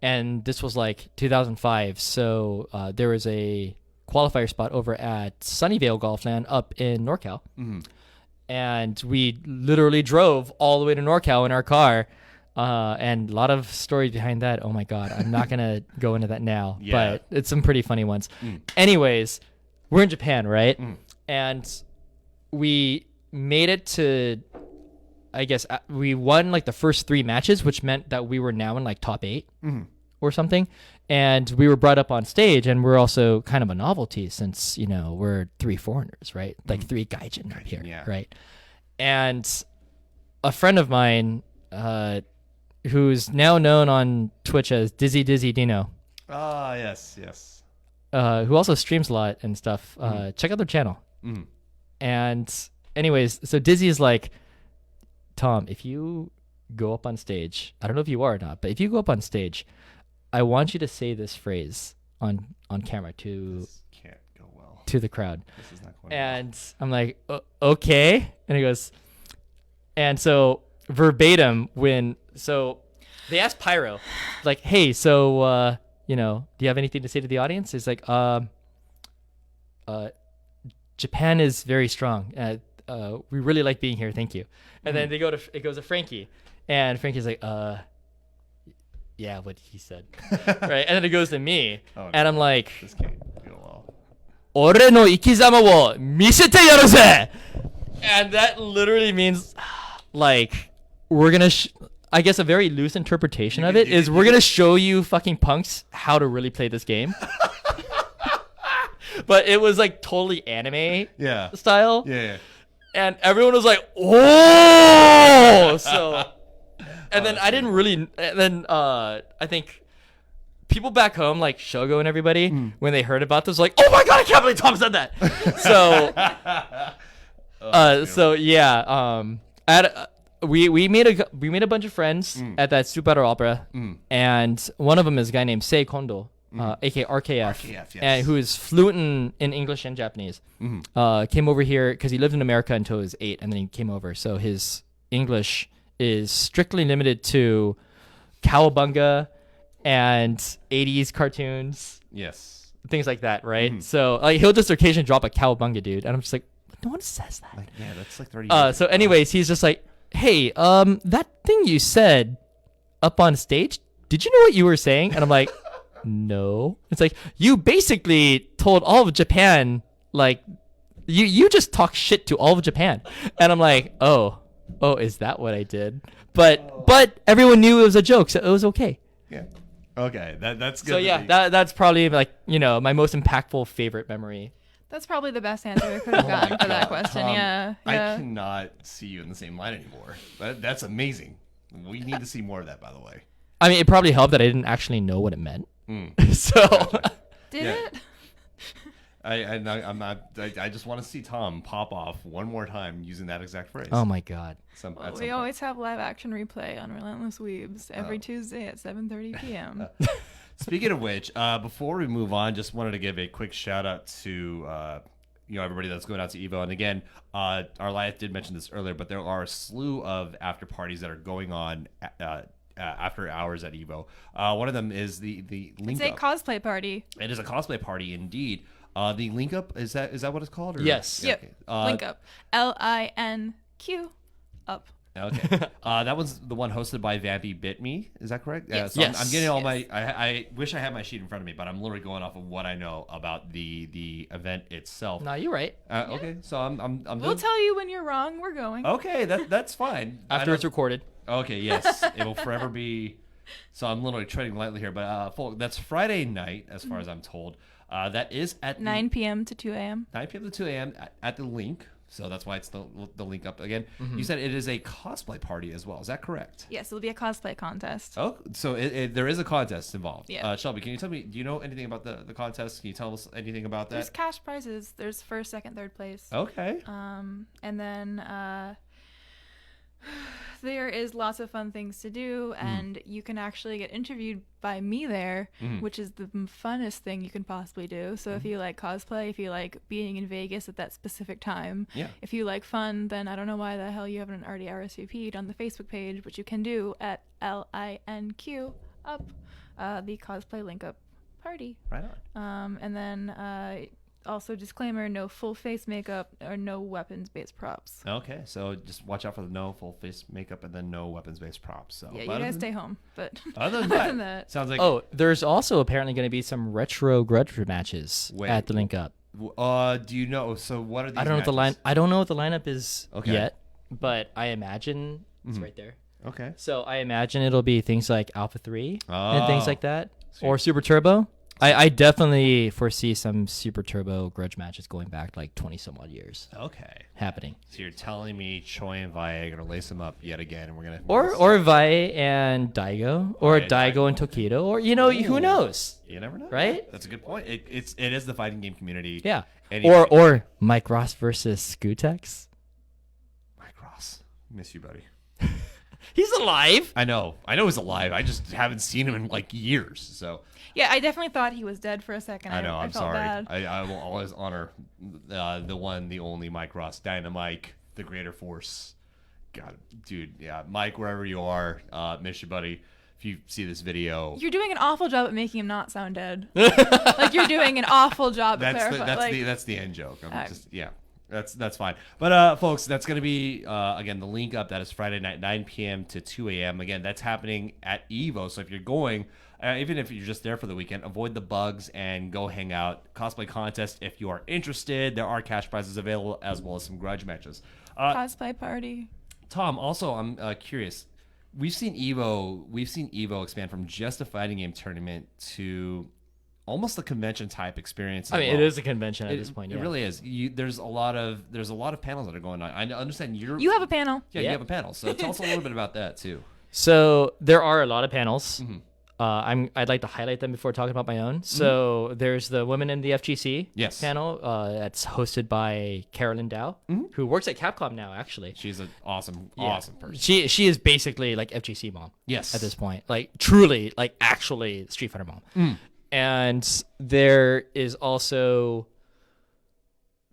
And this was like 2005. So there was a qualifier spot over at Sunnyvale Golfland up in NorCal. And we literally drove all the way to NorCal in our car. And a lot of stories behind that. Oh my God, I'm not gonna go into that now, Yeah. but it's some pretty funny ones. Anyways, we're in Japan, right? And we made it to, I guess, we won like the first 3 matches, which meant that we were now in like top 8 or something. And we were brought up on stage, and we're also kind of a novelty since, we're 3 foreigners, right? Like 3 gaijin up here, yeah. right? And a friend of mine, who's now known on Twitch as Dizzy Dino, Ah, yes. who also streams a lot and stuff. Check out their channel. And anyways, so Dizzy is like, Tom, if you go up on stage, I don't know if you are or not, but if you go up on stage, I want you to say this phrase on camera This can't go well. to the crowd. This is not going And I'm like, okay. And he goes, and so verbatim so they asked Pyro, like, hey, so, do you have anything to say to the audience? He's like, Japan is very strong. We really like being here. Thank you. And then it goes to Frankie, and Frankie's like, yeah, what he said. Right? And then it goes to me. Oh, and no. I'm like, This can't go well. 俺の生き様を見せてやるぜ! And that literally means, like, we're gonna, I guess a very loose interpretation of it is we're gonna show you fucking punks how to really play this game. But it was like totally anime style. Yeah. And everyone was like, oh! So, and then I didn't really, and then I think people back home, like Shogo and everybody, when they heard about this, like, oh my god, I can't believe Tom said that. So, we made a bunch of friends at that Super Opera, and one of them is a guy named Sei Kondo, aka RKF, yes. and who is fluent in English and Japanese. Came over here because he lived in America until he was 8, and then he came over. So his English is strictly limited to cowabunga and 80s cartoons. Yes. Things like that, right? So like he'll just occasionally drop a cowabunga, dude, and I'm just like, no one says that. Like, yeah, that's like 30 years So anyways, he's just like, hey, that thing you said up on stage, did you know what you were saying? And I'm like, no. It's like, you basically told all of Japan, like, you just talk shit to all of Japan. And I'm like, oh, is that what I did? But everyone knew it was a joke, so it was okay. Yeah. Okay, that's good. So yeah, that's probably like, my most impactful favorite memory. That's probably the best answer I could have gotten for that question. Tom, Yeah. I cannot see you in the same line anymore. That's amazing. We need to see more of that, by the way. I mean, it probably helped that I didn't actually know what it meant. So Did it? I just want to see Tom pop off one more time using that exact phrase. oh my god. We always have live action replay on Relentless Weebs every Tuesday at 7:30 p.m. Speaking of which, before we move on, just wanted to give a quick shout out to everybody that's going out to Evo. And again, Arlieth did mention this earlier, but there are a slew of after parties that are going on after hours at Evo. One of them is the Link It's a Up. cosplay party. It is a cosplay party indeed. The Link Up, is that what it's called? Or? Yes. Yep. Okay. Link Up. LINQ up. Okay. That one's the one hosted by Vampy Bit Me. Is that correct? Yes. So Yes. I'm getting all my. I wish I had my sheet in front of me, but I'm literally going off of what I know about the event itself. No, you're right. Okay, so I'm. We'll tell you when you're wrong. We're going. Okay, that's fine. After it's recorded. Okay, yes, it will forever be. So I'm literally treading lightly here, but that's Friday night, as far as I'm told. That is at 9 p.m. to 2 a.m. 9 p.m. to 2 a.m. at the Link. So that's why it's the Link Up again. You said it is a cosplay party as well. Is that correct? Yes, it'll be a cosplay contest. Oh, so there is a contest involved. Yeah. Shelby, can you tell me? Do you know anything about the contest? Can you tell us anything about There's that? cash prizes. There's first, second, third place. Okay. And then there is lots of fun things to do, and you can actually get interviewed by me there, which is the funnest thing you can possibly do. So if you like cosplay, if you like being in Vegas at that specific time, if you like fun, then I don't know why the hell you haven't already RSVP'd on the Facebook page, which you can do at LINQ up, the cosplay link up party. Right on. And then also disclaimer, no full face makeup or no weapons based props. Okay, so just watch out for the no full face makeup and then no weapons based props. So Yeah, you guys stay home. But other than other than that, that, sounds like. Oh, there's also apparently going to be some retro grudge matches at the Link Up. Do you know? So what are these? I don't know matches? I don't know what the lineup is Okay. yet, but I imagine it's right there. Okay. So I imagine it'll be things like Alpha 3 and things Oh. like that, Sweet. or Super Turbo. I definitely foresee some Super Turbo grudge matches going back like 20 some odd years Okay. happening. So you're telling me Choi and Vi are gonna lace them up yet again, and we're gonna Or Vi and Daigo, or yeah, Daigo and Tokido, or who knows, you never know, right? That's a good point. It is the fighting game community. Yeah. Anyway. Or Mike Ross versus Skutex. Mike Ross, miss you, buddy. He's alive. I know he's alive. I just haven't seen him in like years. So yeah, I definitely thought he was dead for a second. I know. I'm felt sorry. bad. I will always honor the one, the only Mike Ross, Dynamite, the greater force. God, dude, yeah, Mike, wherever you are, miss you, buddy. If you see this video, You're doing an awful job at making him not sound dead. Like you're doing an awful job at clarifying. that's the end joke. I'm just That's fine. But folks, that's going to be again the link up. That is Friday night, 9 p.m. to 2 a.m. Again, that's happening at Evo. So if you're going, even if you're just there for the weekend, avoid the bugs and go hang out. Cosplay contest if you are interested. There are cash prizes available as well as some grudge matches. Cosplay party. Tom, also I'm curious. We've seen Evo expand from just a fighting game tournament to almost a convention type experience. I mean, it is a convention at this point. It really is. There's a lot of panels that are going on. I understand You have a panel. Yeah, you have a panel. So tell us a little bit about that too. So there are a lot of panels. I'd like to highlight them before talking about my own. So there's the Women in the FGC panel. That's hosted by Carolyn Dow, who works at Capcom now. Actually, she's an awesome person. She is basically like FGC mom. Yes, at this point, like truly, like actually Street Fighter mom. And there is also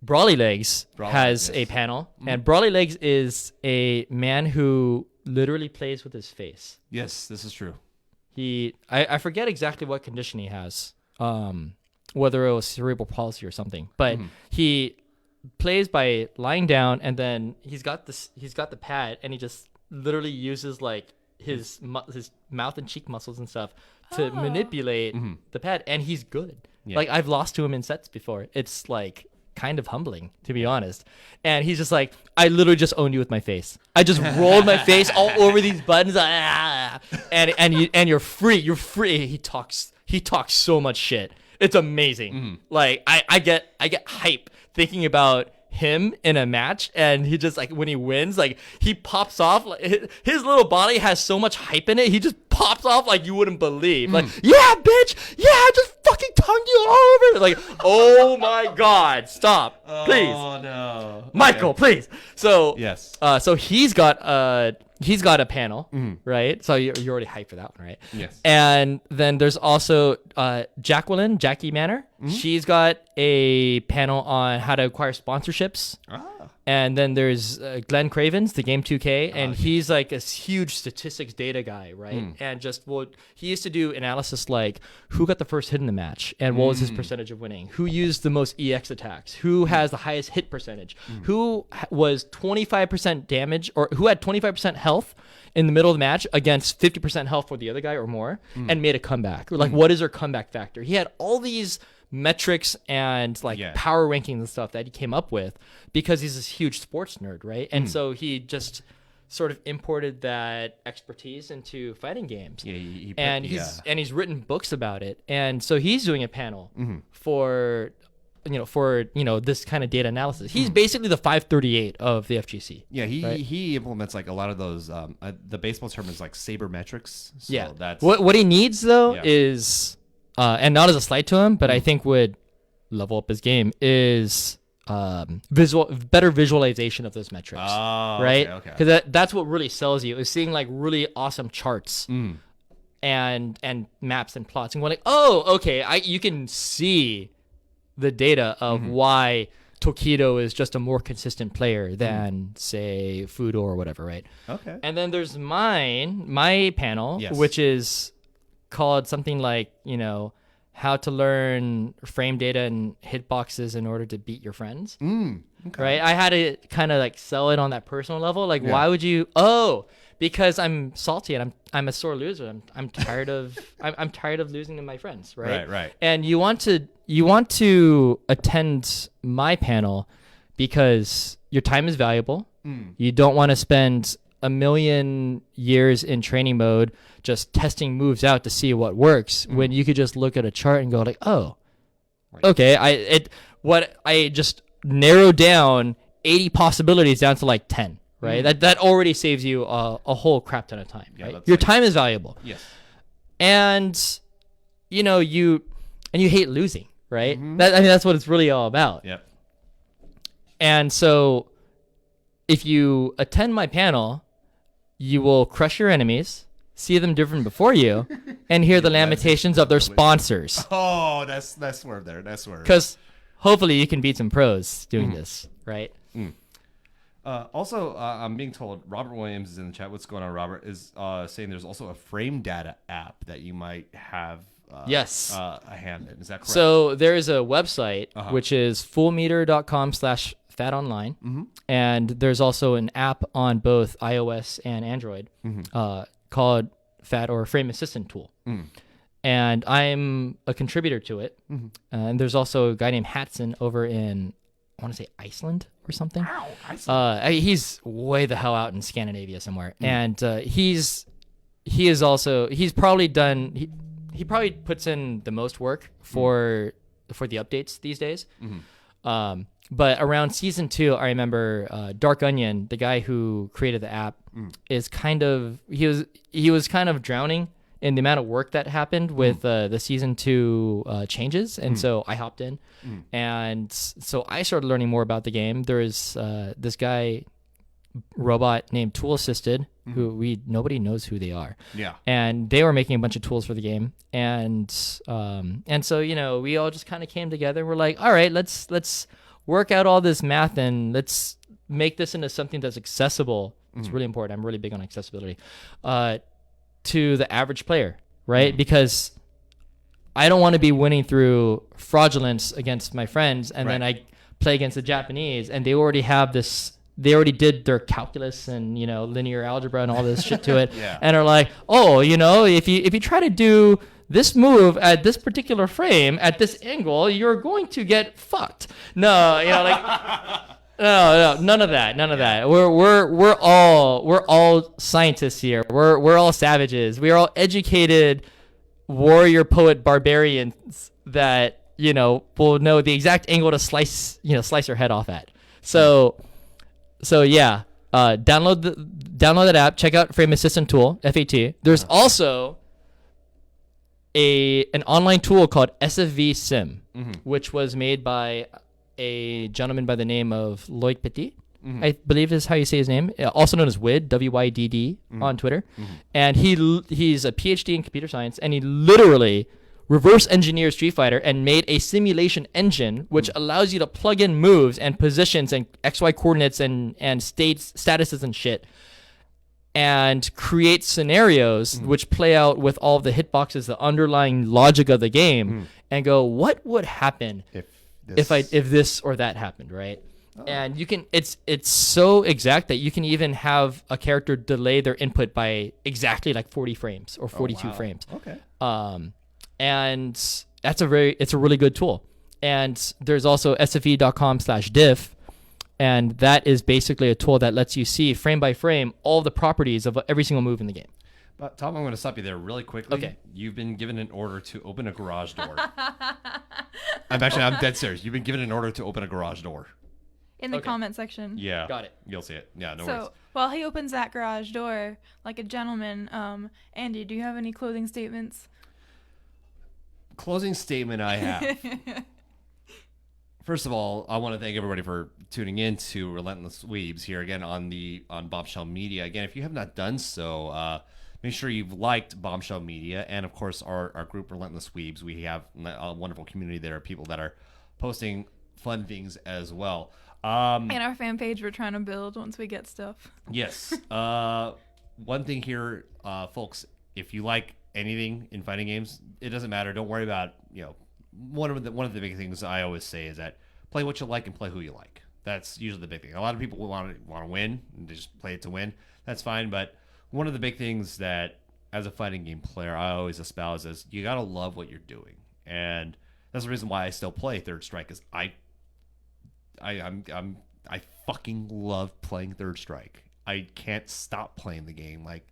Brawly Legs has a panel, and Brawly Legs is a man who literally plays with his face. Yes, this is true. I forget exactly what condition he has, whether it was cerebral palsy or something, but he plays by lying down, and then he's got the pad, and he just literally uses like his mouth and cheek muscles and stuff to manipulate the pad, and he's good. Like I've lost to him in sets before. It's like kind of humbling, to be honest. And he's just like, I literally just owned you with my face. I just rolled my face all over these buttons, and you're free. You're free. He talks so much shit. It's amazing. Like I get hype thinking about him in a match, and he just like when he wins, like he pops off. Like his little body has so much hype in it. He just pops off like you wouldn't believe. Like, yeah, bitch, yeah, I just fucking tongued you all over. Like, oh my god, stop, please. Oh no, Michael, please. So yes, so he's got a panel, right? So you're already hyped for that one, right? Yes. And then there's also Jackie Manor. She's got a panel on how to acquire sponsorships. And then there's Glenn Cravens, the Game 2K, and he's like a huge statistics data guy, right? And he used to do analysis like who got the first hit in the match and what was his percentage of winning, who used the most EX attacks, who has the highest hit percentage, who was 25% damage or who had 25% health in the middle of the match against 50% health for the other guy or more, and made a comeback. Or like, what is her comeback factor? He had all these metrics and like power rankings and stuff that he came up with because he's this huge sports nerd, right? And so he just sort of imported that expertise into fighting games. He's written books about it, and so he's doing a panel for this kind of data analysis. He's basically the 538 of the FGC. Yeah, he implements like a lot of those. The baseball term is like sabermetrics. So that's what he needs though is. And not as a slight to him, but I think would level up his game is better visualization of those metrics, right? Because that's what really sells you is seeing like really awesome charts and maps and plots and going like, oh, okay, you can see the data of why Tokido is just a more consistent player than say Fudo or whatever, right? Okay. And then there's my panel, which is called something like, how to learn frame data and hitboxes in order to beat your friends. Right? I had to kind of like sell it on that personal level. Like, why would you? Oh, because I'm salty and I'm a sore loser. I'm tired of I'm tired of losing to my friends. Right. Right. And you want to attend my panel because your time is valuable. You don't want to spend a million years in training mode just testing moves out to see what works when you could just look at a chart and go like, oh, okay, I just narrowed down 80 possibilities down to like 10, right? That already saves you a whole crap ton of time, right? Your time is valuable. Yes. And you hate losing, right? That's what it's really all about. Yep. And so if you attend my panel, you will crush your enemies, see them different before you, and hear the lamentations of their sponsors. Oh, that's swerve there. That's swerve. Because hopefully you can beat some pros doing this, right? Also, I'm being told Robert Williams is in the chat. What's going on, Robert? Is saying there's also a frame data app that you might have Yes. a hand in. Is that correct? So there is a website Uh-huh. which is fullmeter.com/fatonline, and there's also an app on both iOS and Android called Fat or Frame Assistant Tool. And I'm a contributor to it. And there's also a guy named Hatson over in, I want to say Iceland or something. Wow, Iceland. He's way the hell out in Scandinavia somewhere, and he's probably done. He probably puts in the most work for the updates these days. But around season 2, I remember Dark Onion, the guy who created the app, is he was kind of drowning in the amount of work that happened with the season 2 changes, and so I hopped in, and so I started learning more about the game. There is this guy robot named Tool Assisted, who nobody knows who they are. Yeah. And they were making a bunch of tools for the game, and so we all just kind of came together. We're like, all right, let's work out all this math and let's make this into something that's accessible. It's really important. I'm really big on accessibility to the average player, right? Because I don't want to be winning through fraudulence against my friends, and then I play against the Japanese, and they already have this. They already did their calculus and linear algebra and all this shit to it, and are like, oh, if you try to do this move at this particular frame at this angle, you're going to get fucked. No, no, none of that. We're all scientists here. We're all savages. We are all educated warrior poet barbarians that will know the exact angle to slice your head off at. So yeah, download that app. Check out Frame Assistant Tool, FAT. There's also an online tool called SFV Sim, which was made by a gentleman by the name of Loic Petit. I believe is how you say his name, also known as Wydd, WYDD on Twitter. And he's a PhD in computer science, and he literally reverse engineered Street Fighter and made a simulation engine which allows you to plug in moves and positions and XY coordinates and statuses and shit, and create scenarios which play out with all of the hitboxes, the underlying logic of the game, and go, what would happen if this or that happened, right? And you can it's so exact that you can even have a character delay their input by exactly like 40 frames or 42 frames. Okay. And it's a really good tool. And there's also sfe.com/diff, and that is basically a tool that lets you see frame by frame all the properties of every single move in the game. But Tom, I'm going to stop you there really quickly. Okay. You've been given an order to open a garage door. I'm dead serious. You've been given an order to open a garage door. In the comment section. Yeah. Got it. You'll see it. Yeah, no worries. So while he opens that garage door like a gentleman, Andy, do you have any closing statements? Closing statement I have. First of all, I want to thank everybody for tuning in to Relentless Weebs here again on Bombshell Media. Again, if you have not done so, make sure you've liked Bombshell Media and, of course, our group Relentless Weebs. We have a wonderful community there of people that are posting fun things as well. And our fan page we're trying to build once we get stuff. Yes. One thing here, folks, if you like anything in fighting games, it doesn't matter. Don't worry about, one of the big things I always say is that play what you like and play who you like. That's usually the big thing. A lot of people want to win and they just play it to win. That's fine, but one of the big things that as a fighting game player I always espouse is you got to love what you're doing. And that's the reason why I still play Third Strike, is I fucking love playing Third Strike. I can't stop playing the game. Like,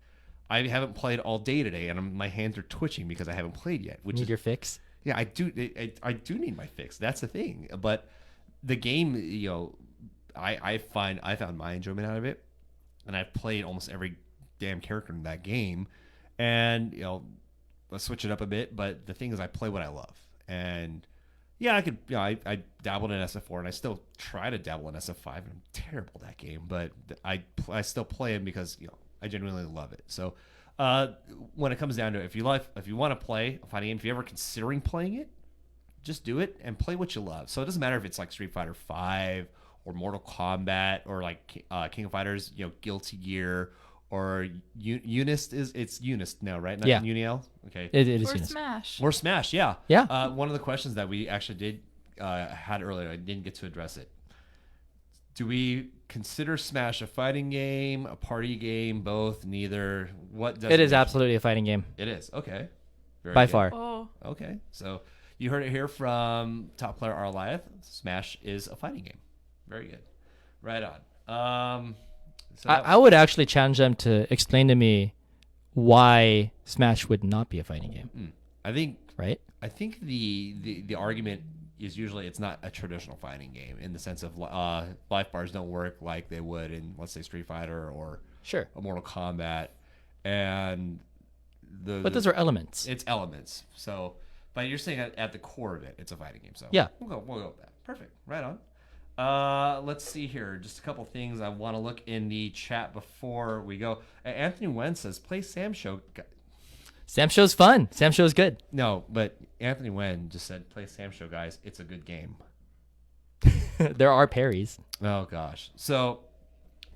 I haven't played all day today, and my hands are twitching because I haven't played yet. Need your fix? Yeah, I do. I do need my fix. That's the thing. But the game, I found my enjoyment out of it, and I've played almost every damn character in that game, and let's switch it up a bit. But the thing is, I play what I love, and yeah, I could. I dabbled in SF4, and I still try to dabble in SF5, and I'm terrible at that game. But I still play it because I genuinely love it. So when it comes down to it, if you want to play a fighting game, if you're ever considering playing it, just do it and play what you love. So it doesn't matter if it's like Street Fighter 5 or Mortal Kombat or like King of Fighters, Guilty Gear, or Unist it's Unist now, right? Not Yeah. Uniel. Okay. It is Or Eunice. Smash. Or Smash, yeah. Yeah. One of the questions that we actually did had earlier, I didn't get to address it. Do we consider Smash a fighting game, a party game, both, neither? What does It is absolutely a fighting game It is. Okay. Very by good. far. Oh. Okay. So you heard it here from top player Arlieth. Smash is a fighting game. Very good. Right on. So I would actually challenge them to explain to me why Smash would not be a fighting game, I think right? the argument is usually it's not a traditional fighting game in the sense of life bars don't work like they would in, let's say, Street Fighter or Sure. a Mortal Kombat, and But those are elements. it's elements. So, but you're saying at the core of it, it's a fighting game. So Yeah. we'll go with that. Perfect. Right on. Let's see here. Just a couple things I want to look in the chat before we go. Anthony Wen says, "Play Sam Show." Sam Show's fun. Sam Show's good. No, but Anthony Wen just said, "Play Sam Show, guys. It's a good game." There are parries. Oh gosh. So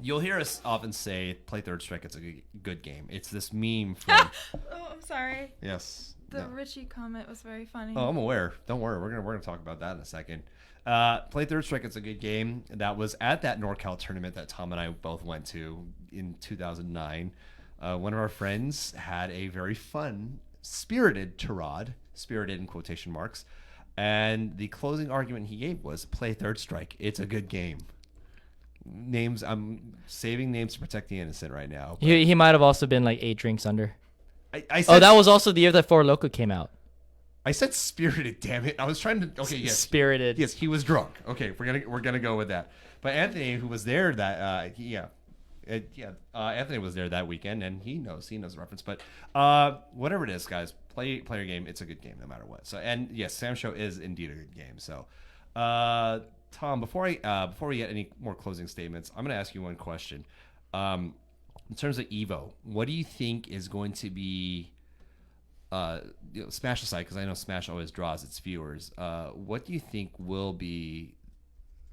you'll hear us often say, "Play Third Strike. It's a good game." It's this meme from. Oh, I'm sorry. Yes. The No. Richie comment was very funny. Oh, I'm aware. Don't worry. We're gonna talk about that in a second. Play Third Strike. It's a good game. That was at that NorCal tournament that Tom and I both went to in 2009. One of our friends had a very fun, spirited tirade, spirited in quotation marks, and the closing argument he gave was, "Play Third Strike. It's a good game." Names. I'm saving names to protect the innocent right now. but He might have also been like 8 drinks under. I said, Oh, that was also the year that 4 Loko came out. I said spirited. Damn it! I was trying to. Okay, yes. Spirited. Yes, he was drunk. Okay, we're gonna go with that. But Anthony, who was there that Anthony was there that weekend, and he knows the reference. But whatever it is, guys, play your game. It's a good game no matter what. So, and yes, Sam Show is indeed a good game. So, Tom, before we get any more closing statements, I'm gonna ask you one question. In terms of Evo, what do you think is going to be Smash aside, because I know Smash always draws its viewers. What do you think will be?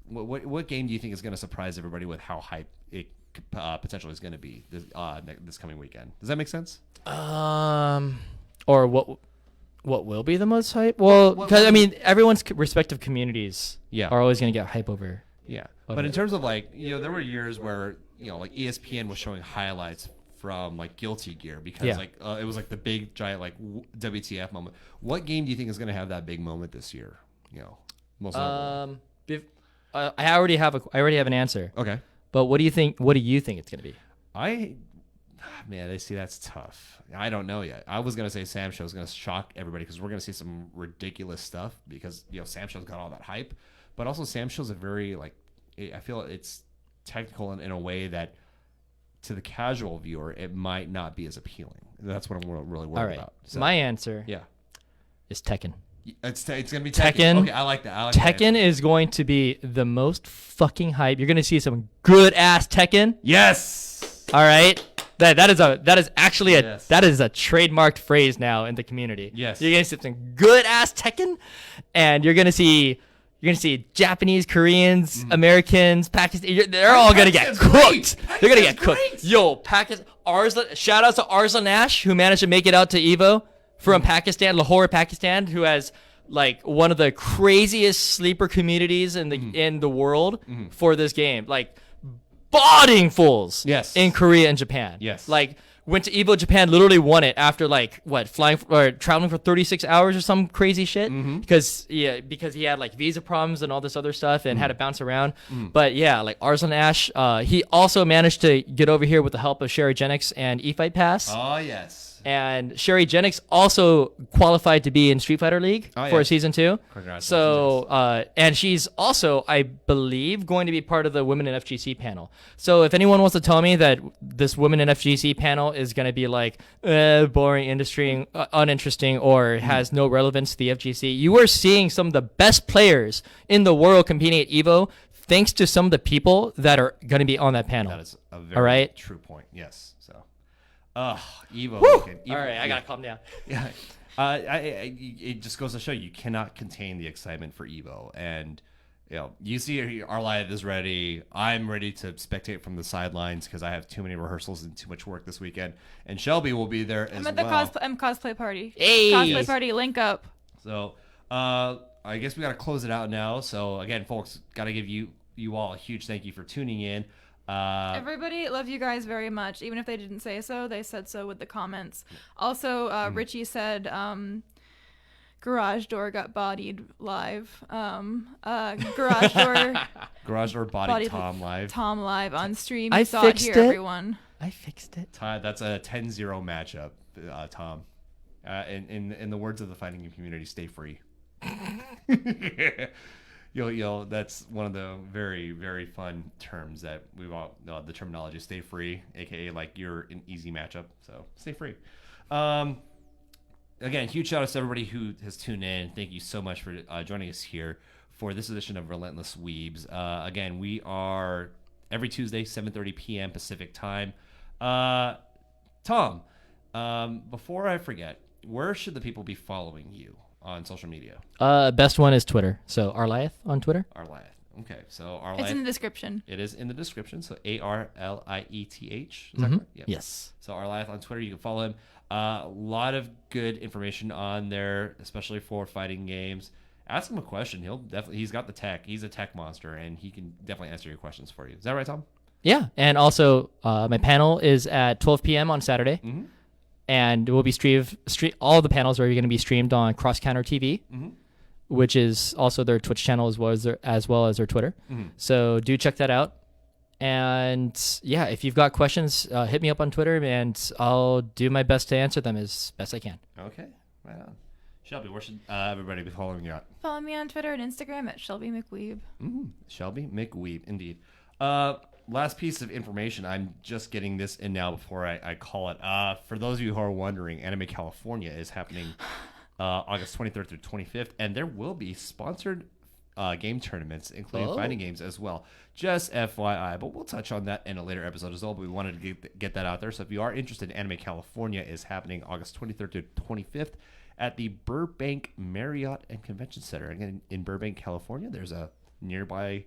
What game do you think is going to surprise everybody with how hype it potentially is going to be this coming weekend? Does that make sense? Or what will be the most hype? Well, because I mean, everyone's respective communities are always going to get hype over. Yeah, but in terms of like there were years where like ESPN was showing highlights from like Guilty Gear because it was like the big giant like WTF moment. What game do you think is going to have that big moment this year? Most notable. I already have an answer. Okay, but what do you think? What do you think it's going to be? Man, that's tough. I don't know yet. I was gonna say Sam Show is gonna shock everybody because we're gonna see some ridiculous stuff because Sam Show's got all that hype, but also Sam Show's a very I feel it's technical in a way that to the casual viewer it might not be as appealing. That's what I'm really worried about. So, my answer yeah is Tekken. It's gonna be Tekken. Okay, I like that. Tekken is going to be the most fucking hype. You're gonna see some good ass Tekken. Yes. All right. That is actually Yes. that is a trademarked phrase now in the community. Yes. You're gonna see some good ass Tekken, and you're gonna see Japanese, Koreans, Americans, Pakistan. They're all gonna get cooked. They're gonna get cooked. Yo, Pakistan. Shout out to Arslan Ash, who managed to make it out to Evo from Pakistan, Lahore, Pakistan, who has like one of the craziest sleeper communities in the world for this game. Like boarding fulls. Yes. In Korea and Japan. Yes. Like went to Evo Japan, literally won it after flying or traveling for 36 hours or some crazy shit because he had like visa problems and all this other stuff and had to bounce around. But yeah, like Arslan Ash, he also managed to get over here with the help of Sherry Jennings and eFight Pass. Oh yes. And Sherry Jennings also qualified to be in Street Fighter League for season 2. Congratulations. So, and she's also, I believe, going to be part of the Women in FGC panel. So if anyone wants to tell me that this Women in FGC panel is going to be like boring, industry, uninteresting, or has no relevance to the FGC, you are seeing some of the best players in the world competing at Evo thanks to some of the people that are going to be on that panel. That is a very true point. Yes. So, Evo. Weekend. All right, I got to calm down. Yeah. It just goes to show you cannot contain the excitement for Evo, and you see Arlieth is ready. I'm ready to spectate from the sidelines because I have too many rehearsals and too much work this weekend. And Shelby will be there as well. I'm at the cosplay party. Hey. Cosplay party, link up. So I guess we got to close it out now. So again, folks, got to give you all a huge thank you for tuning in. Everybody, love you guys very much. Even if they didn't say so, they said so with the comments. Also, Richie said garage door got bodied live. Garage door bodied Tom live. Tom live on stream. I You saw it fixed here, it. everyone. I fixed it. That's a 10-0 matchup, Tom. In the words of the fighting game community, stay free. That's one of the very, very fun terms that we've all the terminology stay free, aka like you're an easy matchup, so stay free. Again, huge shout out to everybody who has tuned in. Thank you so much for joining us here for this edition of Relentless Weebs. Again, we are every Tuesday 7:30 p.m. Pacific time. Tom, before I forget, where should the people be following you on social media? Best one is Twitter. So Arlieth on Twitter. Arlieth. Okay, so Arlieth. It's in the description. It is in the description. So Arlieth. Is that correct? Yep. Yes. So Arlieth on Twitter. You can follow him. A lot of good information on there, especially for fighting games. Ask him a question. He's got the tech. He's a tech monster, and he can definitely answer your questions for you. Is that right, Tom? Yeah, and also my panel is at 12 p.m. on Saturday. Mm-hmm. And it will be all the panels are going to be streamed on Cross Counter TV, which is also their Twitch channel as well as their Twitter. Mm-hmm. So do check that out. And yeah, if you've got questions, hit me up on Twitter, and I'll do my best to answer them as best I can. Okay, right on. Shelby, where should everybody be following you at? Follow me on Twitter and Instagram at Shelby McWeeb. Shelby McWeeb, indeed. Last piece of information. I'm just getting this in now before I call it. For those of you who are wondering, Anime California is happening August 23rd through 25th, and there will be sponsored game tournaments, including fighting games as well. Just FYI, but we'll touch on that in a later episode as well. But we wanted to get that out there. So if you are interested, Anime California is happening August 23rd to 25th at the Burbank Marriott and Convention Center. Again, in Burbank, California, there's a nearby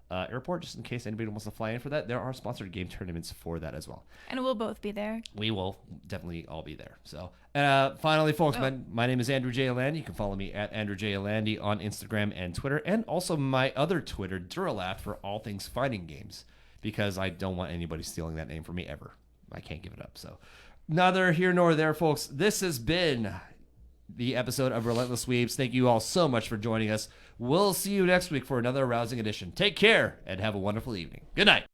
airport, just in case anybody wants to fly in for that. There are sponsored game tournaments for that as well. And we'll both be there. We will definitely all be there. So finally, folks, my name is Andrew J. Alandi. You can follow me at Andrew J. Alandi on Instagram and Twitter, and also my other Twitter, Duralath, for all things fighting games, because I don't want anybody stealing that name from me ever. I can't give it up. So neither here nor there, folks. This has been the episode of Relentless Weebs. Thank you all so much for joining us. We'll see you next week for another rousing edition. Take care and have a wonderful evening. Good night.